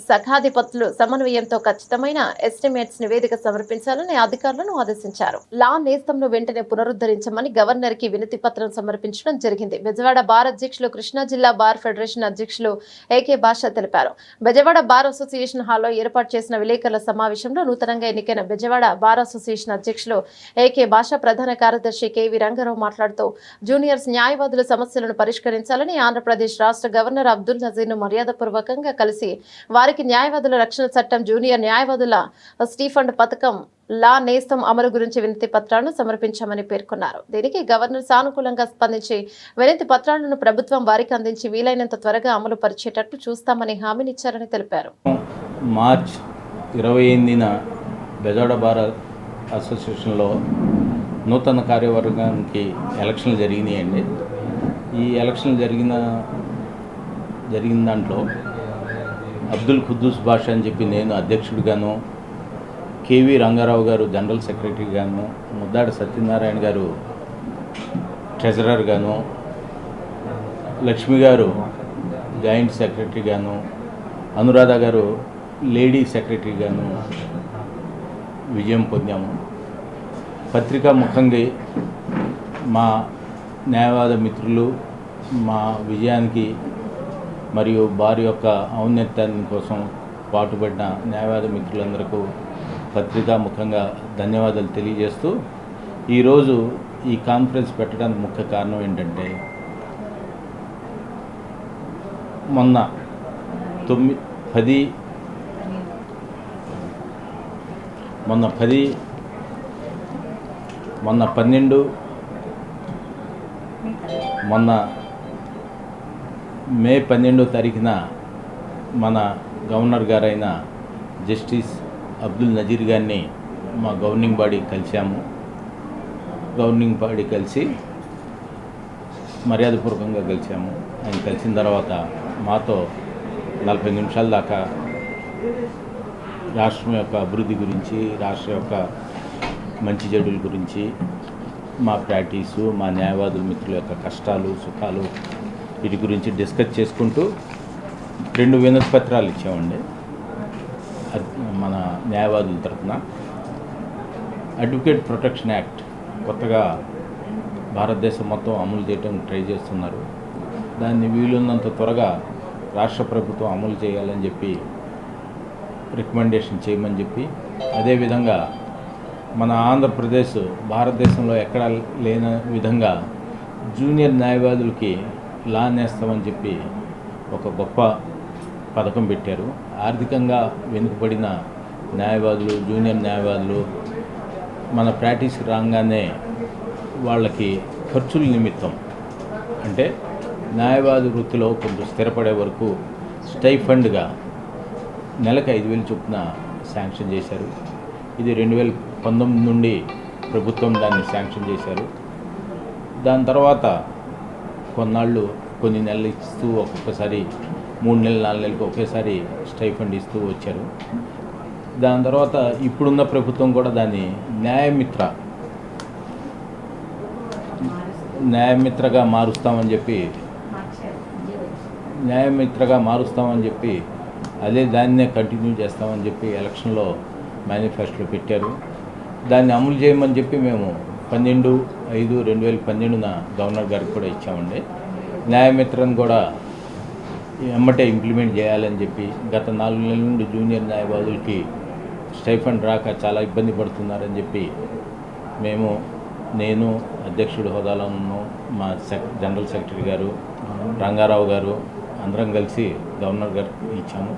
శాఖాధిపతులు సమన్వయంతో ఖచ్చితమైన ఎస్టిమేట్స్ నివేదిక సమర్పించాలని అధికారులను ఆదేశించారు. లా నేస్తంను వెంటనే పునరుద్ధరించమని గవర్నర్ కి వినతి పత్రం సమర్పించడం జరిగింది. బెజవాడ బార్ అధ్యక్షులు, కృష్ణా జిల్లా బార్ ఫెడరేషన్ అధ్యక్షులు ఏకే భాష తెలిపారు. బెజవాడ బార్ అసోసియేషన్ హాల్లో ఏర్పాటు చేసిన విలేకరుల సమావేశంలో నూతనంగా ఎన్నికైన బెజవాడ బార్ అసోసియేషన్ అధ్యక్షులు ఏకే భాష, ప్రధాన కార్యదర్శి కేవి రంగారావు మాట్లాడుతూ జూనియర్స్ న్యాయవాదుల సమస్యలను పరిష్కరించాలని ఆంధ్రప్రదేశ్ రాష్ట్ర గవర్నర్ అబ్దుల్ నజీర్ను మర్యాదపూర్వకంగా కలిసి వారికి న్యాయవాదుల రక్షణ చట్టం, జూనియర్ న్యాయవాదుల స్టీఫండ్ పథకం, లా నేస్తం అమలు గురించి వినతి పత్రాలను సమర్పించామని పేర్కొన్నారు. దీనికి గవర్నర్ సానుకూలంగా స్పందించి వినతి పత్రాలను ప్రభుత్వం వారికి అందించి వీలైనంత త్వరగా అమలు పరిచేటట్లు చూస్తామని హామీనిచ్చారని తెలిపారు. మార్చ్ 28న బెజవాడ బార్ అసోసియేషన్లో నూతన కార్యవర్గానికి ఎలక్షన్లు జరిగినాయండి. ఈ ఎలక్షన్లు జరిగిన దాంట్లో అబ్దుల్ ఖుద్దూస్ బాషా అని చెప్పి నేను అధ్యక్షుడిగాను, కేవి రంగారావు గారు జనరల్ సెక్రటరీగాను, ముద్దాడ సత్యనారాయణ గారు ట్రెజరర్గాను, లక్ష్మి గారు జాయింట్ సెక్రటరీగాను, అనురాధ గారు లేడీ సెక్రటరీగాను విజయం పొందాము. పత్రికా ముఖంగా మా న్యాయవాద మిత్రులు మా విజయానికి మరియు వారి యొక్క ఔన్నత్యాన్ని కోసం పాటుపడిన న్యాయవాద మిత్రులందరికీ పత్రికా ముఖంగా ధన్యవాదాలు తెలియజేస్తూ, ఈరోజు ఈ కాన్ఫరెన్స్ పెట్టడానికి ముఖ్య కారణం ఏంటంటే, మొన్న 12 మే 12వ తారీఖున మన గవర్నర్ గారైన జస్టిస్ అబ్దుల్ నజీర్ గారిని మా గవర్నింగ్ బాడీ కలిసాము. గవర్నింగ్ బాడీ కలిసి మర్యాదపూర్వకంగా కలిసాము. ఆయన కలిసిన తర్వాత మాతో 40 నిమిషాల దాకా రాష్ట్రం యొక్క అభివృద్ధి గురించి, రాష్ట్ర యొక్క మంచి చెడుల గురించి, మా ప్రాక్టీసు, మా న్యాయవాదుల మిత్రుల యొక్క కష్టాలు, సుఖాలు, వీటి గురించి డిస్కస్ చేసుకుంటూ 2 వినతి పత్రాలు ఇచ్చామండి. మన న్యాయవాదుల తరఫున అడ్వకేట్ ప్రొటెక్షన్ యాక్ట్ కొత్తగా భారతదేశం మొత్తం అమలు చేయడం ట్రై చేస్తున్నారు. దాన్ని వీలున్నంత త్వరగా రాష్ట్ర ప్రభుత్వం అమలు చేయాలని చెప్పి రికమెండేషన్ చేయమని చెప్పి, అదేవిధంగా మన ఆంధ్రప్రదేశ్ భారతదేశంలో ఎక్కడా లేని విధంగా జూనియర్ న్యాయవాదులకి లా నేస్తామని చెప్పి ఒక గొప్ప పథకం పెట్టారు. ఆర్థికంగా వెనుకబడిన న్యాయవాదులు, జూనియర్ న్యాయవాదులు మన ప్రాక్టీస్కి రాగానే వాళ్ళకి ఖర్చుల నిమిత్తం, అంటే న్యాయవాది వృత్తిలో కొంత స్థిరపడే వరకు స్టైఫండ్గా నెలకు 5,000 చొప్పున శాంక్షన్ చేశారు. ఇది 2019 నుండి ప్రభుత్వం దాన్ని శాంక్షన్ చేశారు. దాని తర్వాత కొన్ని నెలలు ఇస్తూ ఒక్కొక్కసారి 3 నెలలు 4 నెలలకు ఒకేసారి స్టైఫండ్ ఇస్తూ వచ్చారు. దాని తర్వాత ఇప్పుడున్న ప్రభుత్వం కూడా దాన్ని న్యాయమిత్రగా మారుస్తామని చెప్పి అదే దాన్నే కంటిన్యూ చేస్తామని చెప్పి ఎలక్షన్లో మేనిఫెస్టోలో పెట్టారు. దాన్ని అమలు చేయమని చెప్పి మేము 12/5/2012 గవర్నర్ గారికి కూడా ఇచ్చామండి. న్యాయమిత్రను కూడా ఎమ్మటే ఇంప్లిమెంట్ చేయాలని చెప్పి గత 4 నెలల నుండి జూనియర్ న్యాయవాదులకి స్టైఫండ్ రాక చాలా ఇబ్బంది పడుతున్నారని చెప్పి నేను అధ్యక్షుడి హోదాలో మా జనరల్ సెక్రటరీ గారు రంగారావు గారు అందరం కలిసి గవర్నర్ గారికి ఇచ్చాము.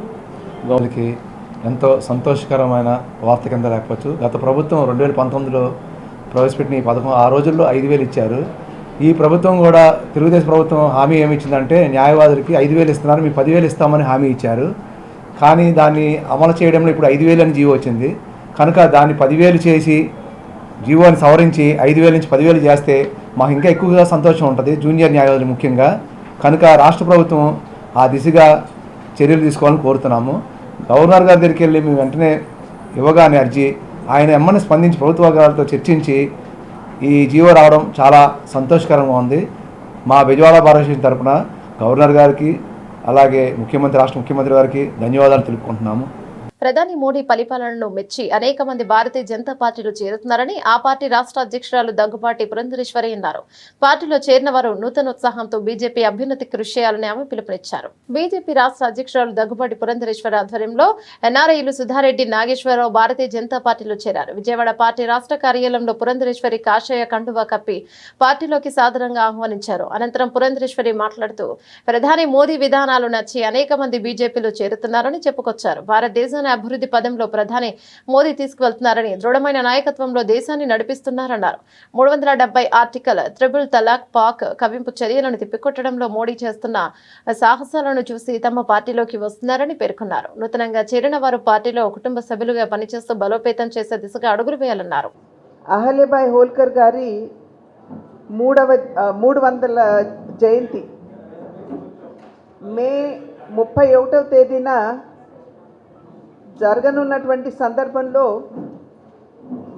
వాళ్ళకి ఎంతో సంతోషకరమైన వార్త కింద లేకపోవచ్చు. గత ప్రభుత్వం 2019లో ప్రవేశపెట్టిన ఈ పథకం ఆ రోజుల్లో 5,000 ఇచ్చారు. ఈ ప్రభుత్వం కూడా తెలుగుదేశం ప్రభుత్వం హామీ ఏమి ఇచ్చిందంటే న్యాయవాదులకి 5,000 ఇస్తున్నారు, మీకు 10,000 ఇస్తామని హామీ ఇచ్చారు. కానీ దాన్ని అమలు చేయడంలో ఇప్పుడు 5,000 అని జీవో వచ్చింది కనుక దాన్ని 10,000 చేసి జీవోని సవరించి 5,000 నుంచి 10,000 చేస్తే మాకు ఇంకా ఎక్కువగా సంతోషం ఉంటుంది, జూనియర్ న్యాయవాదులు ముఖ్యంగా. కనుక రాష్ట్ర ప్రభుత్వం ఆ దిశగా చర్యలు తీసుకోవాలని కోరుతున్నాము. గవర్నర్ గారి దగ్గరికి వెళ్ళి మేము వెంటనే ఇవ్వగానే అర్జీ ఆయన ఎమ్మని స్పందించి ప్రభుత్వ వర్గాలతో చర్చించి ఈ జీవో రావడం చాలా సంతోషకరంగా ఉంది. మా బెజవాడ భారతదేశం తరఫున గవర్నర్ గారికి అలాగే రాష్ట్ర ముఖ్యమంత్రి గారికి ధన్యవాదాలు తెలుపుకుంటున్నాము. ప్రధాని మోడీ పరిపాలనను మెచ్చి అనేక మంది భారతీయ జనతా పార్టీలో చేరుతున్నారని ఆ పార్టీ రాష్ట్ర అధ్యక్షురాలు దగ్గుబాటి పురంధరేశ్వరి అన్నారు. పార్టీలో చేరిన వారు నూతనోత్సాహంతో బీజేపీ అభ్యున్నతి కృషి చేయాలని ఆమె పిలుపునిచ్చారు. బీజేపీ రాష్ట్ర అధ్యక్షురాలు దగ్గుబాటి పురంధరేశ్వరి ఆధ్వర్యంలో ఎన్ఆర్ఐలు సుధారెడ్డి నాగేశ్వరరావు భారతీయ జనతా పార్టీలో చేరారు. విజయవాడ పార్టీ రాష్ట్ర కార్యాలయంలో పురంధరేశ్వరి కాషాయ కండువా కప్పి పార్టీలోకి సాదరంగా ఆహ్వానించారు. అనంతరం పురంధరేశ్వరి మాట్లాడుతూ ప్రధాని మోదీ విధానాలు నచ్చి అనేక మంది బీజేపీలో చేరుతున్నారని చెప్పుకొచ్చారు. భారతదేశాన్ని అభివృద్ధి పదంలో ప్రధాని మోదీ తీసుకువెళ్తున్నారని, దృఢమైన నాయకత్వంలో దేశాన్ని నడిపిస్తున్నారన్నారు. 370 ఆర్టికల్ ట్రిపుల్ తలాక్ పాక్ కవింపు చర్యలను తిప్పికొట్టడంలో మోడీ చేస్తున్న సాహసాలను చూసి తమ పార్టీలోకి వస్తున్నారని పేర్కొన్నారు. నూతనంగా చేరిన వారు పార్టీలో కుటుంబ సభ్యులుగా పనిచేస్తూ బలోపేతం చేసే దిశగా అడుగులు వేయాలన్నారు. అహల్యబాయ్ హోల్కర్ గారి 300వ జయంతి మే 31వ తేదీన జరగనున్నటువంటి సందర్భంలో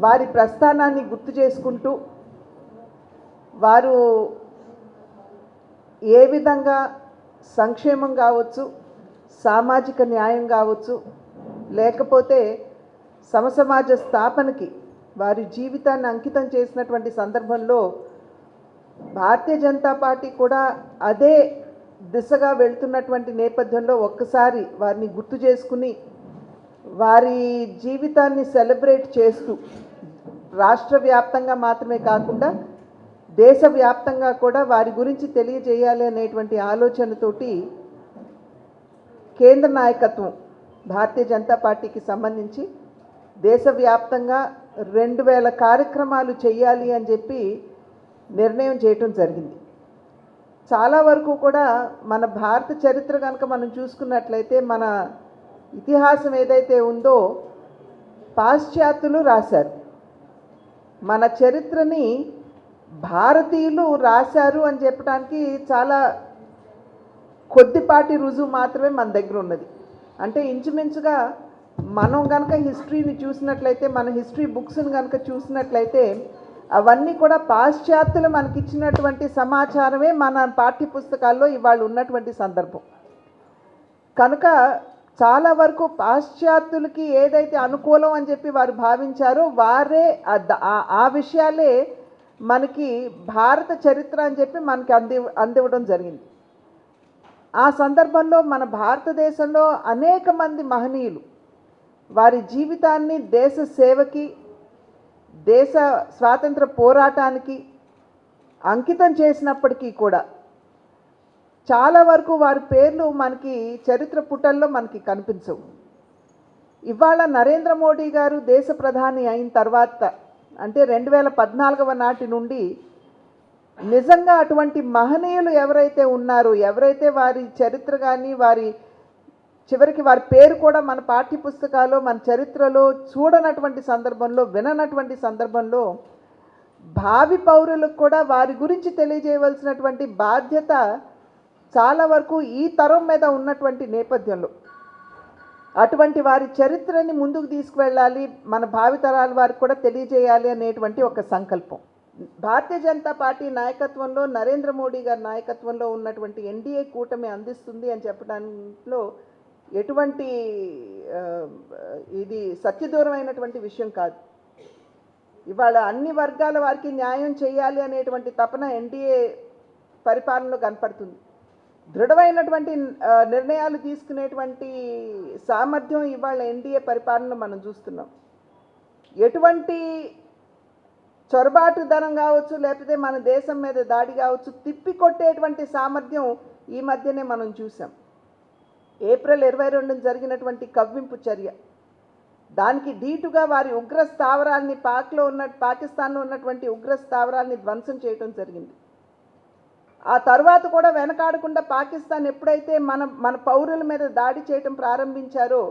వారి ప్రస్థానాన్ని గుర్తు చేసుకుంటూ వారు ఏ విధంగా సంక్షేమం కావచ్చు, సామాజిక న్యాయం కావచ్చు, లేకపోతే సమసమాజ స్థాపనకి వారి జీవితాన్ని అంకితం చేసినటువంటి సందర్భంలో భారతీయ జనతా పార్టీ కూడా అదే దిశగా వెళ్తున్నటువంటి నేపథ్యంలో ఒక్కసారి వారిని గుర్తు చేసుకుని వారి జీవితాన్ని సెలబ్రేట్ చేస్తూ రాష్ట్ర వ్యాప్తంగా మాత్రమే కాకుండా దేశవ్యాప్తంగా కూడా వారి గురించి తెలియజేయాలి అనేటువంటి ఆలోచనతోటి కేంద్ర నాయకత్వం భారతీయ జనతా పార్టీకి సంబంధించి దేశవ్యాప్తంగా 2,000 కార్యక్రమాలు చేయాలి అని చెప్పి నిర్ణయం చేయటం జరిగింది. చాలా వరకు కూడా మన భారత చరిత్ర కనుక మనం చూసుకున్నట్లయితే మన ఇతిహాసం ఏదైతే ఉందో పాశ్చాత్యులు రాశారు. మన చరిత్రని భారతీయులు రాశారు అని చెప్పడానికి చాలా కొద్దిపాటి రుజువు మాత్రమే మన దగ్గర ఉన్నది. అంటే ఇంచుమించుగా మనం కనుక హిస్టరీని చూసినట్లయితే, మన హిస్టరీ బుక్స్ని కనుక చూసినట్లయితే అవన్నీ కూడా పాశ్చాత్యులు మనకిచ్చినటువంటి సమాచారమే మన పాఠ్య పుస్తకాల్లో ఇవాళ ఉన్నటువంటి సందర్భం. కనుక చాలా వరకు పాశ్చాత్యులకి ఏదైతే అనుకూలం అని చెప్పి వారు భావించారో వారే ఆ విషయాలే మనకి భారత చరిత్ర అని చెప్పి మనకి అందివ్వడం జరిగింది. ఆ సందర్భంలో మన భారతదేశంలో అనేక మంది మహనీయులు వారి జీవితాన్ని దేశ సేవకి, దేశ స్వాతంత్ర పోరాటానికి అంకితం చేసినప్పటికీ కూడా చాలా వరకు వారి పేర్లు మనకి చరిత్ర పుటల్లో మనకి కనిపించవు. ఇవాళ నరేంద్ర మోడీ గారు దేశ ప్రధాని అయిన తర్వాత అంటే 2014 నాటి నుండి నిజంగా అటువంటి మహనీయులు ఎవరైతే ఉన్నారో, ఎవరైతే వారి చరిత్ర కానీ చివరికి వారి పేరు కూడా మన పాఠ్య పుస్తకాల్లో మన చరిత్రలో చూడనటువంటి సందర్భంలో, విననటువంటి సందర్భంలో భావి పౌరులకు కూడా వారి గురించి తెలియజేయవలసినటువంటి బాధ్యత చాలా వరకు ఈ తరం మీద ఉన్నటువంటి నేపథ్యంలో అటువంటి వారి చరిత్రని ముందుకు తీసుకువెళ్ళాలి, మన భావితరాల వారికి కూడా తెలియజేయాలి అనేటువంటి ఒక సంకల్పం. భారతీయ జనతా పార్టీ నాయకత్వంలో, నరేంద్ర మోడీ గారి నాయకత్వంలో ఉన్నటువంటి ఎన్డీఏ కూటమి అందిస్తుంది అని చెప్పడంలో ఎటువంటి ఇది సత్యదూరమైనటువంటి విషయం కాదు. ఇవాళ అన్ని వర్గాల వారికి న్యాయం చేయాలి అనేటువంటి తపన ఎన్డీఏ పరిపాలనలో కనపడుతుంది. దృఢమైనటువంటి నిర్ణయాలు తీసుకునేటువంటి సామర్థ్యం ఇవాళ ఎన్డీఏ పరిపాలనలో మనం చూస్తున్నాం. ఎటువంటి చొరబాటుదనం కావచ్చు, లేకపోతే మన దేశం మీద దాడి కావచ్చు, తిప్పికొట్టేటువంటి సామర్థ్యం ఈ మధ్యనే మనం చూసాం. ఏప్రిల్ 22న జరిగినటువంటి కవ్వింపు చర్య, దానికి ధీటుగా వారి ఉగ్ర స్థావరాల్ని పాకిస్తాన్లో ఉన్నటువంటి ఉగ్ర స్థావరాల్ని ధ్వంసం చేయడం జరిగింది. ఆ తర్వాత కూడా వెనకాడకుండా పాకిస్తాన్ ఎప్పుడైతే మన పౌరుల మీద దాడి చేయటం ప్రారంభించారో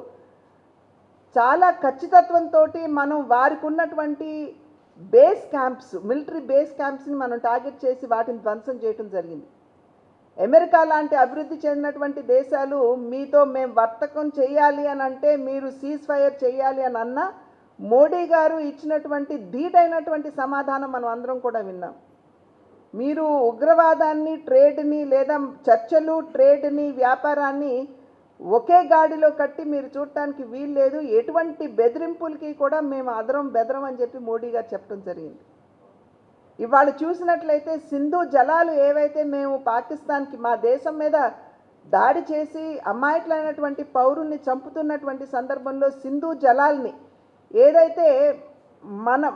చాలా ఖచ్చితత్వంతో మనం వారికి ఉన్నటువంటి బేస్ క్యాంప్స్, మిలిటరీ బేస్ క్యాంప్స్ని మనం టార్గెట్ చేసి వాటిని ధ్వంసం చేయటం జరిగింది. అమెరికా లాంటి అభివృద్ధి చెందినటువంటి దేశాలు మీతో మేము వర్తకం చేయాలి అని అంటే, మీరు సీజ్ ఫైర్ చేయాలి అని అన్నా, మోడీ గారు ఇచ్చినటువంటి ధీటైనటువంటి సమాధానం మనం అందరం కూడా విన్నాం. మీరు ఉగ్రవాదాన్ని, ట్రేడ్ని, లేదా చర్చలు, ట్రేడ్ని, వ్యాపారాన్ని ఒకే గాడిలో కట్టి మీరు చూడటానికి వీలు లేదు, ఎటువంటి బెదిరింపులకి కూడా మేము బెదరం అని చెప్పి మోడీ గారు చెప్పడం జరిగింది. ఇవాళ చూసినట్లయితే సింధు జలాలు ఏవైతే మేము పాకిస్తాన్కి, మా దేశం మీద దాడి చేసి అమాయకులైనటువంటి పౌరుల్ని చంపుతున్నటువంటి సందర్భంలో సింధు జలాల్ని ఏదైతే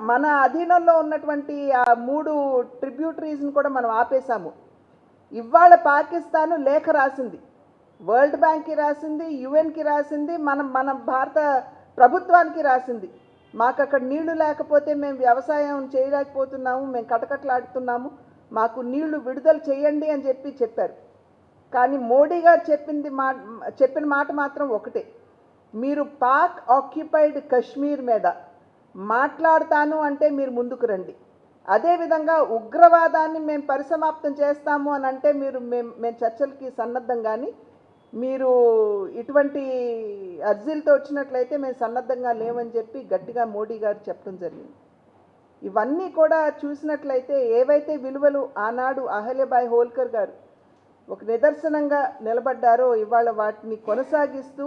మన అధీనంలో ఉన్నటువంటి ఆ 3 ట్రిబ్యూటరీస్ని కూడా మనం ఆపేశాము. ఇవాళ పాకిస్తాను లేఖ రాసింది, వరల్డ్ బ్యాంక్కి రాసింది, యుఎన్కి రాసింది, మన భారత ప్రభుత్వానికి రాసింది. మాకు అక్కడ నీళ్లు లేకపోతే మేము వ్యవసాయం చేయలేకపోతున్నాము, మేము కటకట్లాడుతున్నాము, మాకు నీళ్లు విడుదల చేయండి అని చెప్పారు. కానీ మోడీ గారు చెప్పిన మాట మాత్రం ఒకటే, మీరు పాక్ ఆక్యుపైడ్ కశ్మీర్ మీద మాట్లాడతాను అంటే మీరు ముందుకు రండి, అదేవిధంగా ఉగ్రవాదాన్ని మేము పరిసమాప్తం చేస్తాము అని అంటే మేము చర్చలకి సన్నద్ధం, కానీ మీరు ఇటువంటి అర్జీలతో వచ్చినట్లయితే మేము సన్నద్ధంగా లేవని చెప్పి గట్టిగా మోడీ గారు చెప్పడం జరిగింది. ఇవన్నీ కూడా చూసినట్లయితే ఏవైతే విలువలు ఆనాడు అహల్యబాయ్ హోల్కర్ గారు ఒక నిదర్శనంగా నిలబడ్డారో, ఇవాళ వాటిని కొనసాగిస్తూ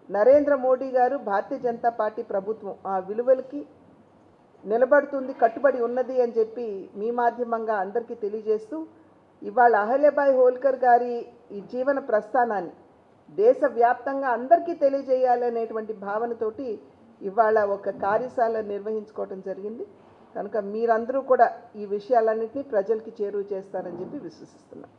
నరేంద్ర మోడీ గారు, భారతీయ జనతా పార్టీ ప్రభుత్వం ఆ విలువలకి నిలబడుతుంది, కట్టుబడి ఉన్నది అని చెప్పి మీ మాధ్యమంగా అందరికీ తెలియజేస్తూ, ఇవాళ అహల్యబాయ్ హోల్కర్ గారి ఈ జీవన ప్రస్థానాన్ని దేశవ్యాప్తంగా అందరికీ తెలియజేయాలి అనేటువంటి భావనతోటి ఇవాళ ఒక కార్యశాల నిర్వహించుకోవడం జరిగింది. కనుక మీరందరూ కూడా ఈ విషయాలన్నింటినీ ప్రజలకి చేరువ చేస్తారని చెప్పి విశ్వసిస్తున్నాను.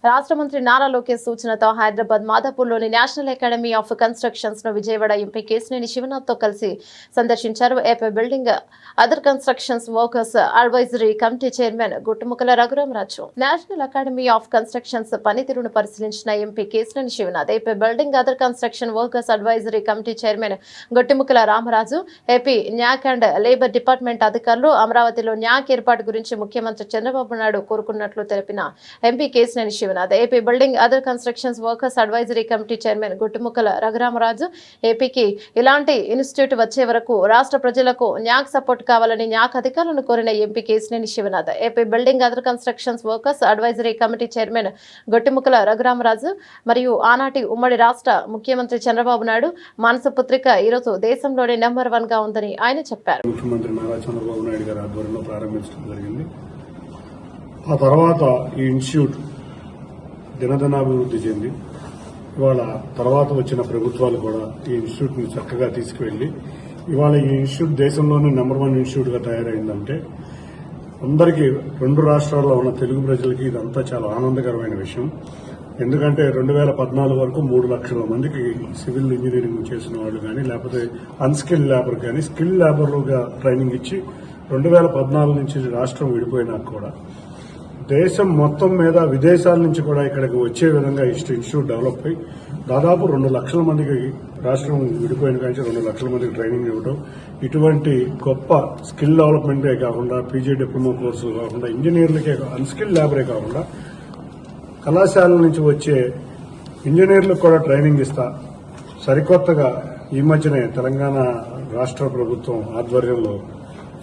రాష్ట్ర మంత్రి నారా లోకేష్ సూచనతో హైదరాబాద్ మాదాపూర్లోని నేషనల్ అకాడమీ ఆఫ్ కన్స్ట్రక్షన్స్ ను విజయవాడ ఎంపీ కేశినేని శివనాథ్ తో కలిసి సందర్శించారు. AP building other constructions workers advisory committee chairman Guttumukkala Raghuramaraju national academy of constructions పనితీరును పరిశీలించిన MP Kesineni Sivanath, AP building other construction workers advisory committee chairman Guttumukkala Ramaraju, AP NAC and labour department అధికారులు అమరావతిలో న్యాక్ ఏర్పాటు గురించి ముఖ్యమంత్రి చంద్రబాబు నాయుడు కోరుకున్నట్లు తెలిపిన MP Kesineni Sivanath, AP building other constructions workers advisory committee chairman Guttumukkala Raghuramaraju, ఏపీకి ఇలాంటి ఇన్స్టిట్యూట్ వచ్చే వరకు రాష్ట్ర ప్రజలకు న్యాక్ సపోర్ట్ కావాలని న్యాక్ అధికారులను కోరిన MP Kesineni Sivanath, AP building other constructions workers advisory committee chairman Guttumukkala Raghuramaraju మరియు ఆనాటి ఉమ్మడి రాష్ట్ర ముఖ్యమంత్రి చంద్రబాబు నాయుడు మానసపుత్రిక ఈరోజు దేశంలోనే నెంబర్ 1 గా ఉందని ఆయన చెప్పారు. ముఖ్యమంత్రి నారా చంద్రబాబు నాయుడు గారి ఆధ్వర్యంలో ప్రారంభించడం జరిగింది. ఆ తర్వాత ఈ ఇన్స్టిట్యూట్ దినదినాభివృద్ధి చెంది ఇవాళ తర్వాత వచ్చిన ప్రభుత్వాలు కూడా ఈ ఇన్స్టిట్యూట్ని చక్కగా తీసుకువెళ్లి ఇవాళ ఈ ఇన్స్టిట్యూట్ దేశంలోనే నెంబర్ 1 ఇన్స్టిట్యూట్గా తయారైందంటే అందరికీ 2 రాష్ట్రాల్లో ఉన్న తెలుగు ప్రజలకి ఇదంతా చాలా ఆనందకరమైన విషయం. ఎందుకంటే 2014 వరకు 3 లక్షల మందికి సివిల్ ఇంజనీరింగ్ చేసిన వాళ్ళు కానీ, లేకపోతే అన్స్కిల్ లేబర్ కానీ స్కిల్ లేబర్గా ట్రైనింగ్ ఇచ్చి 2014 నుంచి రాష్ట్రం విడిపోయినాక కూడా దేశం మొత్తం మీద విదేశాల నుంచి కూడా ఇక్కడికి వచ్చే విధంగా ఇన్స్టిట్యూట్ డెవలప్ అయ్యి దాదాపు 2 లక్షల మందికి రాష్ట్రం విడిపోయిన కానీ 2 లక్షల మందికి ట్రైనింగ్ ఇవ్వడం, ఇటువంటి గొప్ప స్కిల్ డెవలప్మెంటే కాకుండా పీజీ డిప్లొమా కోర్సులు కాకుండా ఇంజనీర్లకే అన్స్కిల్ లేబరే కాకుండా కళాశాలల నుంచి వచ్చే ఇంజనీర్లకు కూడా ట్రైనింగ్ ఇస్తా సరికొత్తగా ఈ మధ్యనే తెలంగాణ రాష్ట్ర ప్రభుత్వం ఆధ్వర్యంలో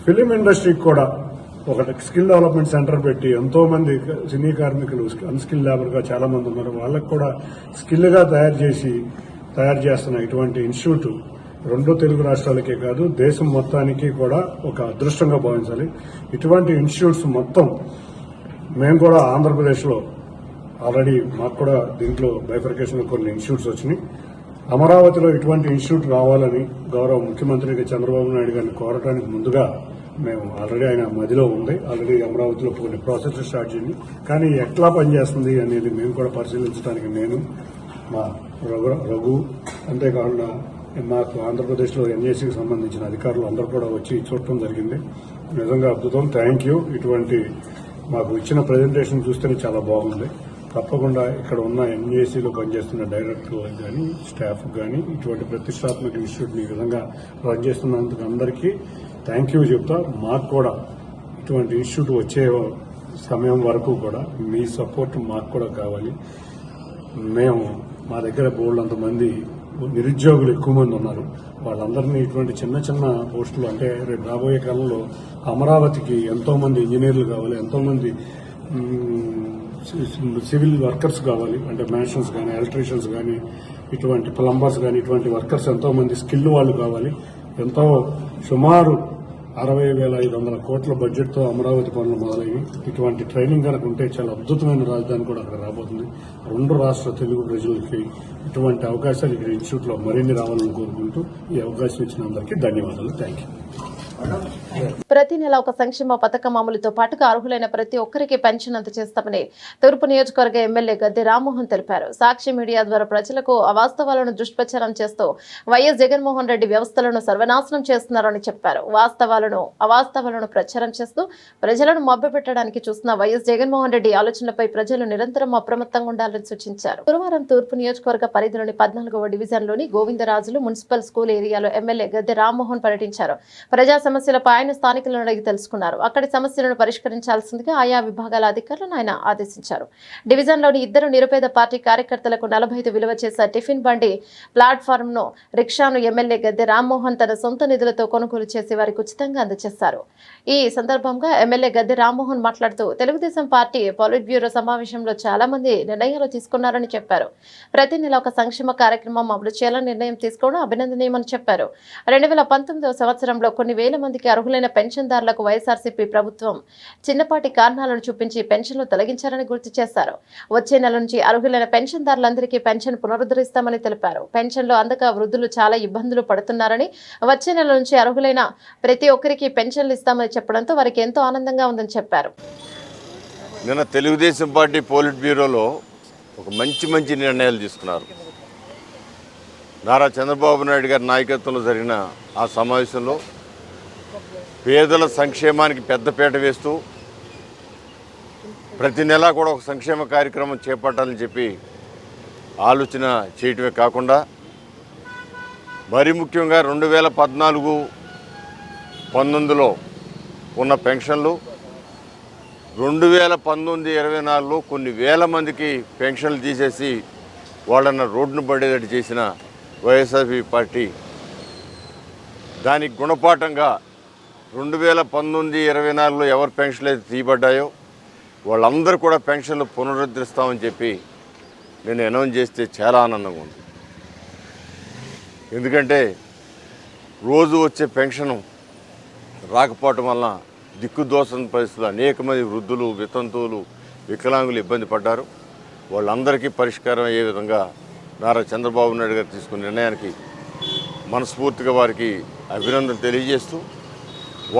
ఫిలిం ఇండస్ట్రీకి కూడా ఒక స్కిల్ డెవలప్మెంట్ సెంటర్ పెట్టి ఎంతో మంది సినీ కార్మికులు అన్స్కిల్ లేబర్ గా చాలా మంది ఉన్నారు, వాళ్ళకు కూడా స్కిల్ గా తయారు చేస్తున్న ఇటువంటి ఇన్స్టిట్యూట్ రెండు తెలుగు రాష్ట్రాలకే కాదు దేశం మొత్తానికి కూడా ఒక అదృష్టంగా భావించాలి. ఇటువంటి ఇన్స్టిట్యూట్స్ మొత్తం మేము కూడా ఆంధ్రప్రదేశ్లో ఆల్రెడీ మాకు కూడా దీంట్లో బైఫర్కేషన్ కొన్ని ఇన్స్టిట్యూట్స్ వచ్చినాయి. అమరావతిలో ఇటువంటి ఇన్స్టిట్యూట్ రావాలని గౌరవ ముఖ్యమంత్రి చంద్రబాబు నాయుడు గారిని కోరటానికి ముందుగా మేము ఆల్రెడీ ఆయన మదిలో ఉంది. ఆల్రెడీ అమరావతిలో కొన్ని ప్రాసెస్ స్టార్ట్ చేయండి, కానీ ఎట్లా పనిచేస్తుంది అనేది మేము కూడా పరిశీలించడానికి నేను మా రఘు అంతేకాకుండా మాకు ఆంధ్రప్రదేశ్లో ఎన్ఏసీకి సంబంధించిన అధికారులు అందరూ కూడా వచ్చి చూడటం జరిగింది. నిజంగా అద్భుతం. Thank you. ఇటువంటి మాకు ఇచ్చిన ప్రజెంటేషన్ చూస్తేనే చాలా బాగుంది. తప్పకుండా ఇక్కడ ఉన్న ఎన్ఏసీలో పనిచేస్తున్న డైరెక్టర్లకు కానీ స్టాఫ్ కానీ ఇటువంటి ప్రతిష్టాత్మక ఇన్స్టిట్యూట్ని ఈ విధంగా రన్ చేస్తున్నందుకు అందరికీ థ్యాంక్ యూ చెప్తా. మాకు కూడా ఇటువంటి ఇన్స్టిట్యూట్ వచ్చే సమయం వరకు కూడా మీ సపోర్ట్ మాకు కూడా కావాలి. మేము మా దగ్గర బోల్డ్ మంది నిరుద్యోగులు ఎక్కువ మంది ఉన్నారు. వాళ్ళందరినీ ఇటువంటి చిన్న చిన్న పోస్టులు అంటే రేపు రాబోయే కాలంలో అమరావతికి ఎంతో మంది ఇంజనీర్లు కావాలి, ఎంతో మంది సివిల్ వర్కర్స్ కావాలి, అంటే మ్యాషన్స్ కానీ ఎలక్ట్రీషియన్స్ కానీ ఇటువంటి ప్లంబర్స్ కానీ ఇటువంటి వర్కర్స్ ఎంతో మంది స్కిల్ వాళ్ళు కావాలి. ఎంతో సుమారు 60,500 కోట్ల బడ్జెట్తో అమరావతి పనులు మొదలయ్యి ఇటువంటి ట్రైనింగ్ కనుక ఉంటే చాలా అద్భుతమైన రాజధాని కూడా అక్కడ రాబోతుంది. రెండు రాష్ట్ర తెలుగు ప్రజలకి ఇటువంటి అవకాశాలు ఇక్కడ ఇన్స్టిట్యూట్లో మరిన్ని రావాలని కోరుకుంటూ ఈ అవకాశం ఇచ్చిన అందరికీ ధన్యవాదాలు. Thank you. ప్రతి నెల ఒక సంక్షేమ పథకం అమలుతో పాటుగా అర్హులైన ప్రతి ఒక్కరికి పెన్షన్ అందజేస్తామని తూర్పు నియోజకవర్గ ఎమ్మెల్యే గద్దె రామ్మోహన్ తెలిపారు. సాక్షి మీడియా ద్వారా ప్రజలకు అవాస్తవాలను దుష్ప్రచారం చేస్తూ వైఎస్ జగన్మోహన్ రెడ్డి వ్యవస్థలను సర్వనాశనం చేస్తున్నారని చెప్పారు. అవాస్తవాలను ప్రచారం చేస్తూ ప్రజలను మభ్యపెట్టడానికి చూస్తున్న వైఎస్ జగన్మోహన్ రెడ్డి ఆలోచనలపై ప్రజలు నిరంతరం అప్రమత్తంగా ఉండాలని సూచించారు. గురువారం తూర్పు నియోజకవర్గ పరిధిలోని 14వ డివిజన్లోని గోవిందరాజులు మున్సిపల్ స్కూల్ ఏరియాలో ఎమ్మెల్యే గద్దె రామ్మోహన్ పర్యటించారు. ప్రజా సమస్యలపై ఆయన స్థానికులను అడిగి తెలుసుకున్నారు. అక్కడి సమస్యలను పరిష్కరించాల్సిందిగా ఆయా విభాగాల అధికారులను ఆయన ఆదేశించారు. డివిజన్లోని 2 నిరుపేద పార్టీ కార్యకర్తలకు 45 విలువ చేసే టిఫిన్ బండి ప్లాట్ఫారంను రిక్షాను ఎమ్మెల్యే గద్దె రామ్మోహన్ తన సొంత నిధులతో కొనుగోలు చేసి వారికి ఉచితంగా అందజేశారు. ఈ సందర్భంగా ఎమ్మెల్యే గద్దె రామ్మోహన్ మాట్లాడుతూ తెలుగుదేశం పార్టీ పొలిట్ బ్యూరో సమావేశంలో చాలా మంది నిర్ణయాలు తీసుకున్నారని చెప్పారు. ప్రతి నెల ఒక సంక్షేమ కార్యక్రమం అమలు చేయాలని నిర్ణయం తీసుకోవడం అభినందనీయమని చెప్పారు. 2019వ సంవత్సరంలో కొన్ని వేల మందికి అర్హులైన పెన్షన్దారులకు వైఎస్ఆర్సీపీ ప్రభుత్వం చిన్నపాటి కారణాలను చూపించి పెన్షన్లు తొలగించారని గుర్తు చేశారు. వచ్చే నెల నుంచి అర్హులైన పెన్షన్దారులందరికీ పెన్షన్ పునరుద్ధరిస్తామని తెలిపారు. పెన్షన్లు అందక వృద్ధులు చాలా ఇబ్బందులు పడుతున్నారని, వచ్చే నెల నుంచి అర్హులైన ప్రతి ఒక్కరికి పెన్షన్లు ఇస్తామని చెప్పడంతో వారికి ఎంతో ఆనందంగా ఉందని చెప్పారు. నిన్న తెలుగుదేశం పార్టీ పోలిట్ బ్యూరోలో ఒక మంచి నిర్ణయాలు తీసుకున్నారు. నారా చంద్రబాబు నాయుడు గారి నాయకత్వంలో జరిగిన ఆ సమావేశంలో పేదల సంక్షేమానికి పెద్దపీట వేస్తూ ప్రతి నెలా కూడా ఒక సంక్షేమ కార్యక్రమం చేపట్టాలని చెప్పి ఆలోచన చేయటమే కాకుండా మరీ ముఖ్యంగా 2014-19లో ఉన్న పెన్షన్లు 2019-24లో కొన్ని వేల మందికి పెన్షన్లు తీసేసి వాళ్ళన్న రోడ్డును పడేటట్టు చేసిన వైఎస్ఆర్సీపీ పార్టీ దానికి గుణపాఠంగా 2019-24లో ఎవరు పెన్షన్లు అయితే తీయబడ్డాయో వాళ్ళందరూ కూడా పెన్షన్లు పునరుద్ధరిస్తామని చెప్పి నేను అనౌన్స్ చేస్తే చాలా ఆనందంగా ఉంది. ఎందుకంటే రోజు వచ్చే పెన్షను రాకపోవటం వలన దిక్కుదోసని పరిస్థితులు అనేక మంది వృద్ధులు, వితంతువులు, వికలాంగులు ఇబ్బంది పడ్డారు. వాళ్ళందరికీ పరిష్కారం అయ్యే విధంగా నారా చంద్రబాబు నాయుడు గారు తీసుకున్న నిర్ణయానికి మనస్ఫూర్తిగా వారికి అభినందన తెలియజేస్తూ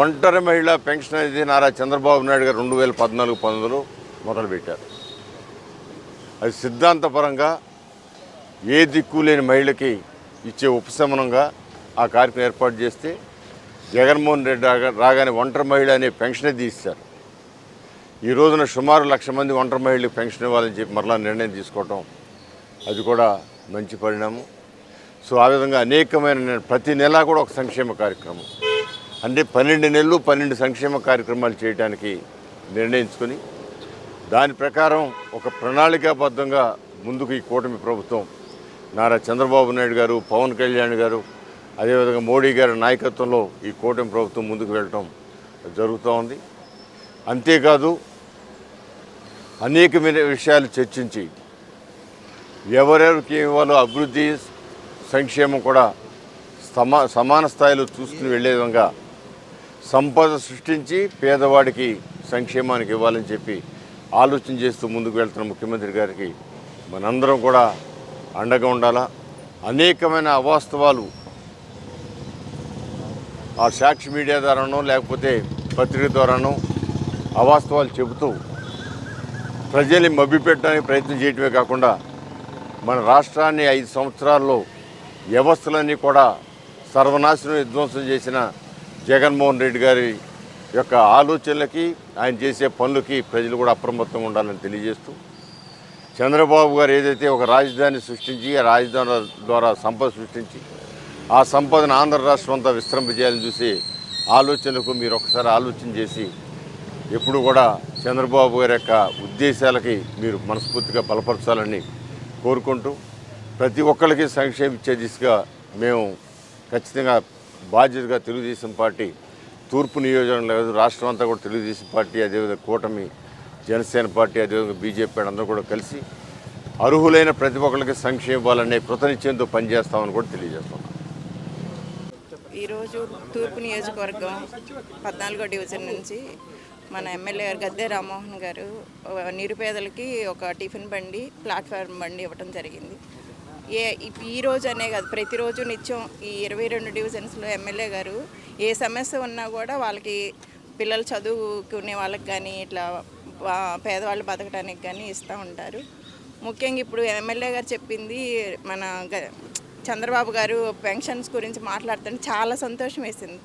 ఒంటరి మహిళా పెన్షన్ అనేది నారా చంద్రబాబు నాయుడు గారు 2014-19లో మొదలుపెట్టారు. అది సిద్ధాంతపరంగా ఏ దిక్కు లేని మహిళకి ఇచ్చే ఉపశమనంగా ఆ కార్యక్రమం ఏర్పాటు చేస్తే జగన్మోహన్ రెడ్డి రాగానే ఒంటరి మహిళ అనే పెన్షనే తీశారు. ఈ రోజున సుమారు 1,00,000 మంది ఒంటరి మహిళలకు పెన్షన్ ఇవ్వాలని చెప్పి మరలా నిర్ణయం తీసుకోవటం అది కూడా మంచి పరిణామం. సో ఆ విధంగా అనేకమైన ప్రతి నెల కూడా ఒక సంక్షేమ కార్యక్రమం అంటే 12 నెలలు 12 సంక్షేమ కార్యక్రమాలు చేయడానికి నిర్ణయించుకొని దాని ప్రకారం ఒక ప్రణాళికాబద్ధంగా ముందుకు ఈ కూటమి ప్రభుత్వం నారా చంద్రబాబు నాయుడు గారు, పవన్ కళ్యాణ్ గారు, అదేవిధంగా మోడీ గారి నాయకత్వంలో ఈ కూటమి ప్రభుత్వం ముందుకు వెళ్ళటం జరుగుతూ ఉంది. అంతేకాదు అనేకమైన విషయాలు చర్చించి ఎవరెవరికి ఇవ్వాలో అభివృద్ధి సంక్షేమం కూడా సమాన స్థాయిలో చూసుకుని వెళ్ళే విధంగా సంపద సృష్టించి పేదవాడికి సంక్షేమానికి ఇవ్వాలని చెప్పి ఆలోచన చేస్తూ ముందుకు వెళ్తున్న ముఖ్యమంత్రి గారికి మనందరం కూడా అండగా ఉండాలా. అనేకమైన అవాస్తవాలు ఆ సాక్షి మీడియా ద్వారానో లేకపోతే పత్రిక ద్వారానో అవాస్తవాలు చెబుతూ ప్రజల్ని మభ్యపెట్టడానికి ప్రయత్నం చేయటమే కాకుండా మన రాష్ట్రాన్ని 5 సంవత్సరాల్లో వ్యవస్థలన్నీ కూడా సర్వనాశనం విధ్వంసం చేసిన జగన్మోహన్ రెడ్డి గారి యొక్క ఆలోచనలకి, ఆయన చేసే పనులకి ప్రజలు కూడా అప్రమత్తంగా ఉండాలని తెలియజేస్తూ, చంద్రబాబు గారు ఏదైతే ఒక రాజధాని సృష్టించి ఆ రాజధాని ద్వారా సంపద సృష్టించి ఆ సంపదను ఆంధ్ర రాష్ట్రం అంతా విస్తరింపజేయాలని చూసి ఆలోచనలకు మీరు ఒకసారి ఆలోచన చేసి ఎప్పుడు కూడా చంద్రబాబు గారి యొక్క ఉద్దేశాలకి మీరు మనస్ఫూర్తిగా బలపరచాలని కోరుకుంటూ, ప్రతి ఒక్కరికి సంక్షేమం ఇచ్చే దిశగా మేము ఖచ్చితంగా బాధ్యతగా తెలుగుదేశం పార్టీ తూర్పు నియోజకవర్గం లేదు, రాష్ట్రం అంతా కూడా తెలుగుదేశం పార్టీ, అదేవిధంగా కూటమి, జనసేన పార్టీ, అదేవిధంగా బీజేపీ అందరూ కూడా కలిసి అర్హులైన ప్రతి ఒక్కరికి సంక్షేమం ఇవ్వాలనే కృతనిశ్చయంతో పనిచేస్తామని కూడా తెలియజేస్తున్నాం. ఈరోజు తూర్పు నియోజకవర్గం 14వ డివిజన్ నుంచి మన ఎమ్మెల్యే గారు గద్దె రామ్మోహన్ గారు నిరుపేదలకి ఒక టిఫిన్ బండి, ప్లాట్ఫామ్ బండి ఇవ్వడం జరిగింది. ఈరోజు అనే కాదు, ప్రతిరోజు నిత్యం ఈ 22 డివిజన్స్లో ఎమ్మెల్యే గారు ఏ సమస్య ఉన్నా కూడా వాళ్ళకి పిల్లలు చదువుకునే వాళ్ళకి కానీ ఇట్లా పేదవాళ్ళు బతకడానికి కానీ ఇస్తూ ఉంటారు. ముఖ్యంగా ఇప్పుడు ఎమ్మెల్యే గారు చెప్పింది మన చంద్రబాబు గారు పెన్షన్స్ గురించి మాట్లాడుతుంటే చాలా సంతోషం వేసింది.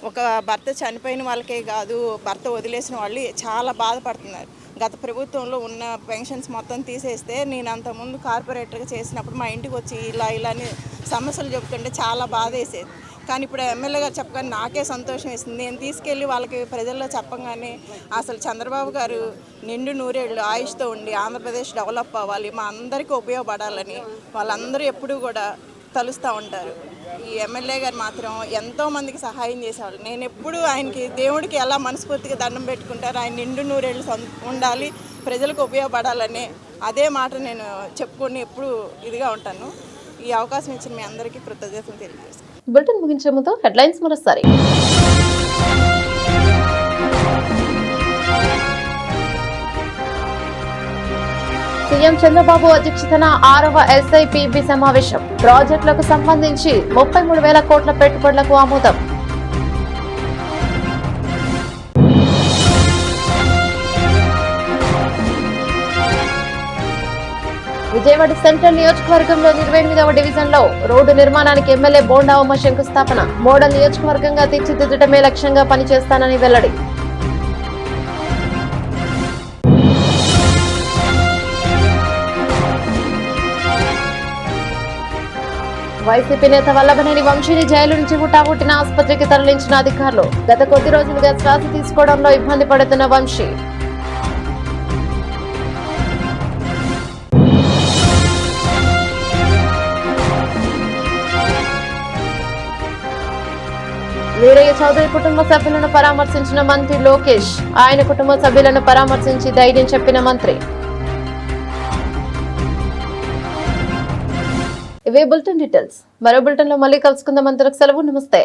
ఒక భర్త చనిపోయిన వాళ్ళకే కాదు, భర్త వదిలేసిన వాళ్ళు చాలా బాధపడుతున్నారు. గత ప్రభుత్వంలో ఉన్న పెన్షన్స్ మొత్తం తీసేస్తే, నేను అంతకుముందు కార్పొరేటర్గా చేసినప్పుడు మా ఇంటికి వచ్చి ఇలా అని సమస్యలు చెప్తుంటే చాలా బాధ వేసేది. కానీ ఇప్పుడు ఎమ్మెల్యే గారు చెప్పగానే నాకే సంతోషం వేసింది. నేను తీసుకెళ్ళి వాళ్ళకి ప్రజల్లో చెప్పగానే అసలు చంద్రబాబు గారు నిండు నూరేళ్ళు ఆయుష్తో ఉండి ఆంధ్రప్రదేశ్ డెవలప్ అవ్వాలి, మా అందరికీ ఉపయోగపడాలని వాళ్ళందరూ ఎప్పుడూ కూడా తలుస్తూ ఉంటారు. ఈ ఎమ్మెల్యే గారు మాత్రం ఎంతోమందికి సహాయం చేసేవాళ్ళు. నేను ఎప్పుడు ఆయనకి దేవుడికి ఎలా మనస్ఫూర్తిగా దండం పెట్టుకుంటారు, ఆయన నిండు నూరేళ్ళు ఉండాలి, ప్రజలకు ఉపయోగపడాలని అదే మాట నేను చెప్పుకొని ఎప్పుడు ఇదిగా ఉంటాను. ఈ అవకాశం ఇచ్చిన మీ అందరికీ కృతజ్ఞతలు తెలియజేస్తాను. బులెటిన్ ముగించే ముందు హెడ్లైన్స్ మరోసారి. సీఎం చంద్రబాబు అధ్యక్షతన 6వ SIPB సమావేశం. ప్రాజెక్టులకు సంబంధించి 33,000 కోట్ల పెట్టుబడులకు ఆమోదం. విజయవాడ సెంట్రల్ నియోజకవర్గంలో 28వ డివిజన్లో రోడ్డు నిర్మాణానికి ఎమ్మెల్యే బోండా ఉమ శంకుస్థాపన. మోడల్ నియోజకవర్గంగా తీర్చిదిద్దడమే లక్ష్యంగా పనిచేస్తానని వెల్లడి. వైసీపీ నేత వల్లభనేని వంశీని జైలు నుంచి హుటాహుటిన ఆసుపత్రికి తరలించిన అధికారులు. గత కొద్ది రోజులుగా శ్వాస తీసుకోవడంలో ఇబ్బంది పడుతున్న వంశీ. వీరయ్య చౌదరి కుటుంబ సభ్యులను పరామర్శించిన మంత్రి లోకేష్. ఆయన కుటుంబ సభ్యులను పరామర్శించి ధైర్యం చెప్పిన మంత్రి. ఇవే బులెటిన్ డీటెయిల్స్. మరో బులెటిన్ లో మళ్ళీ కలుసుకుందాం. అంతవరకు సెలవు. నమస్తే.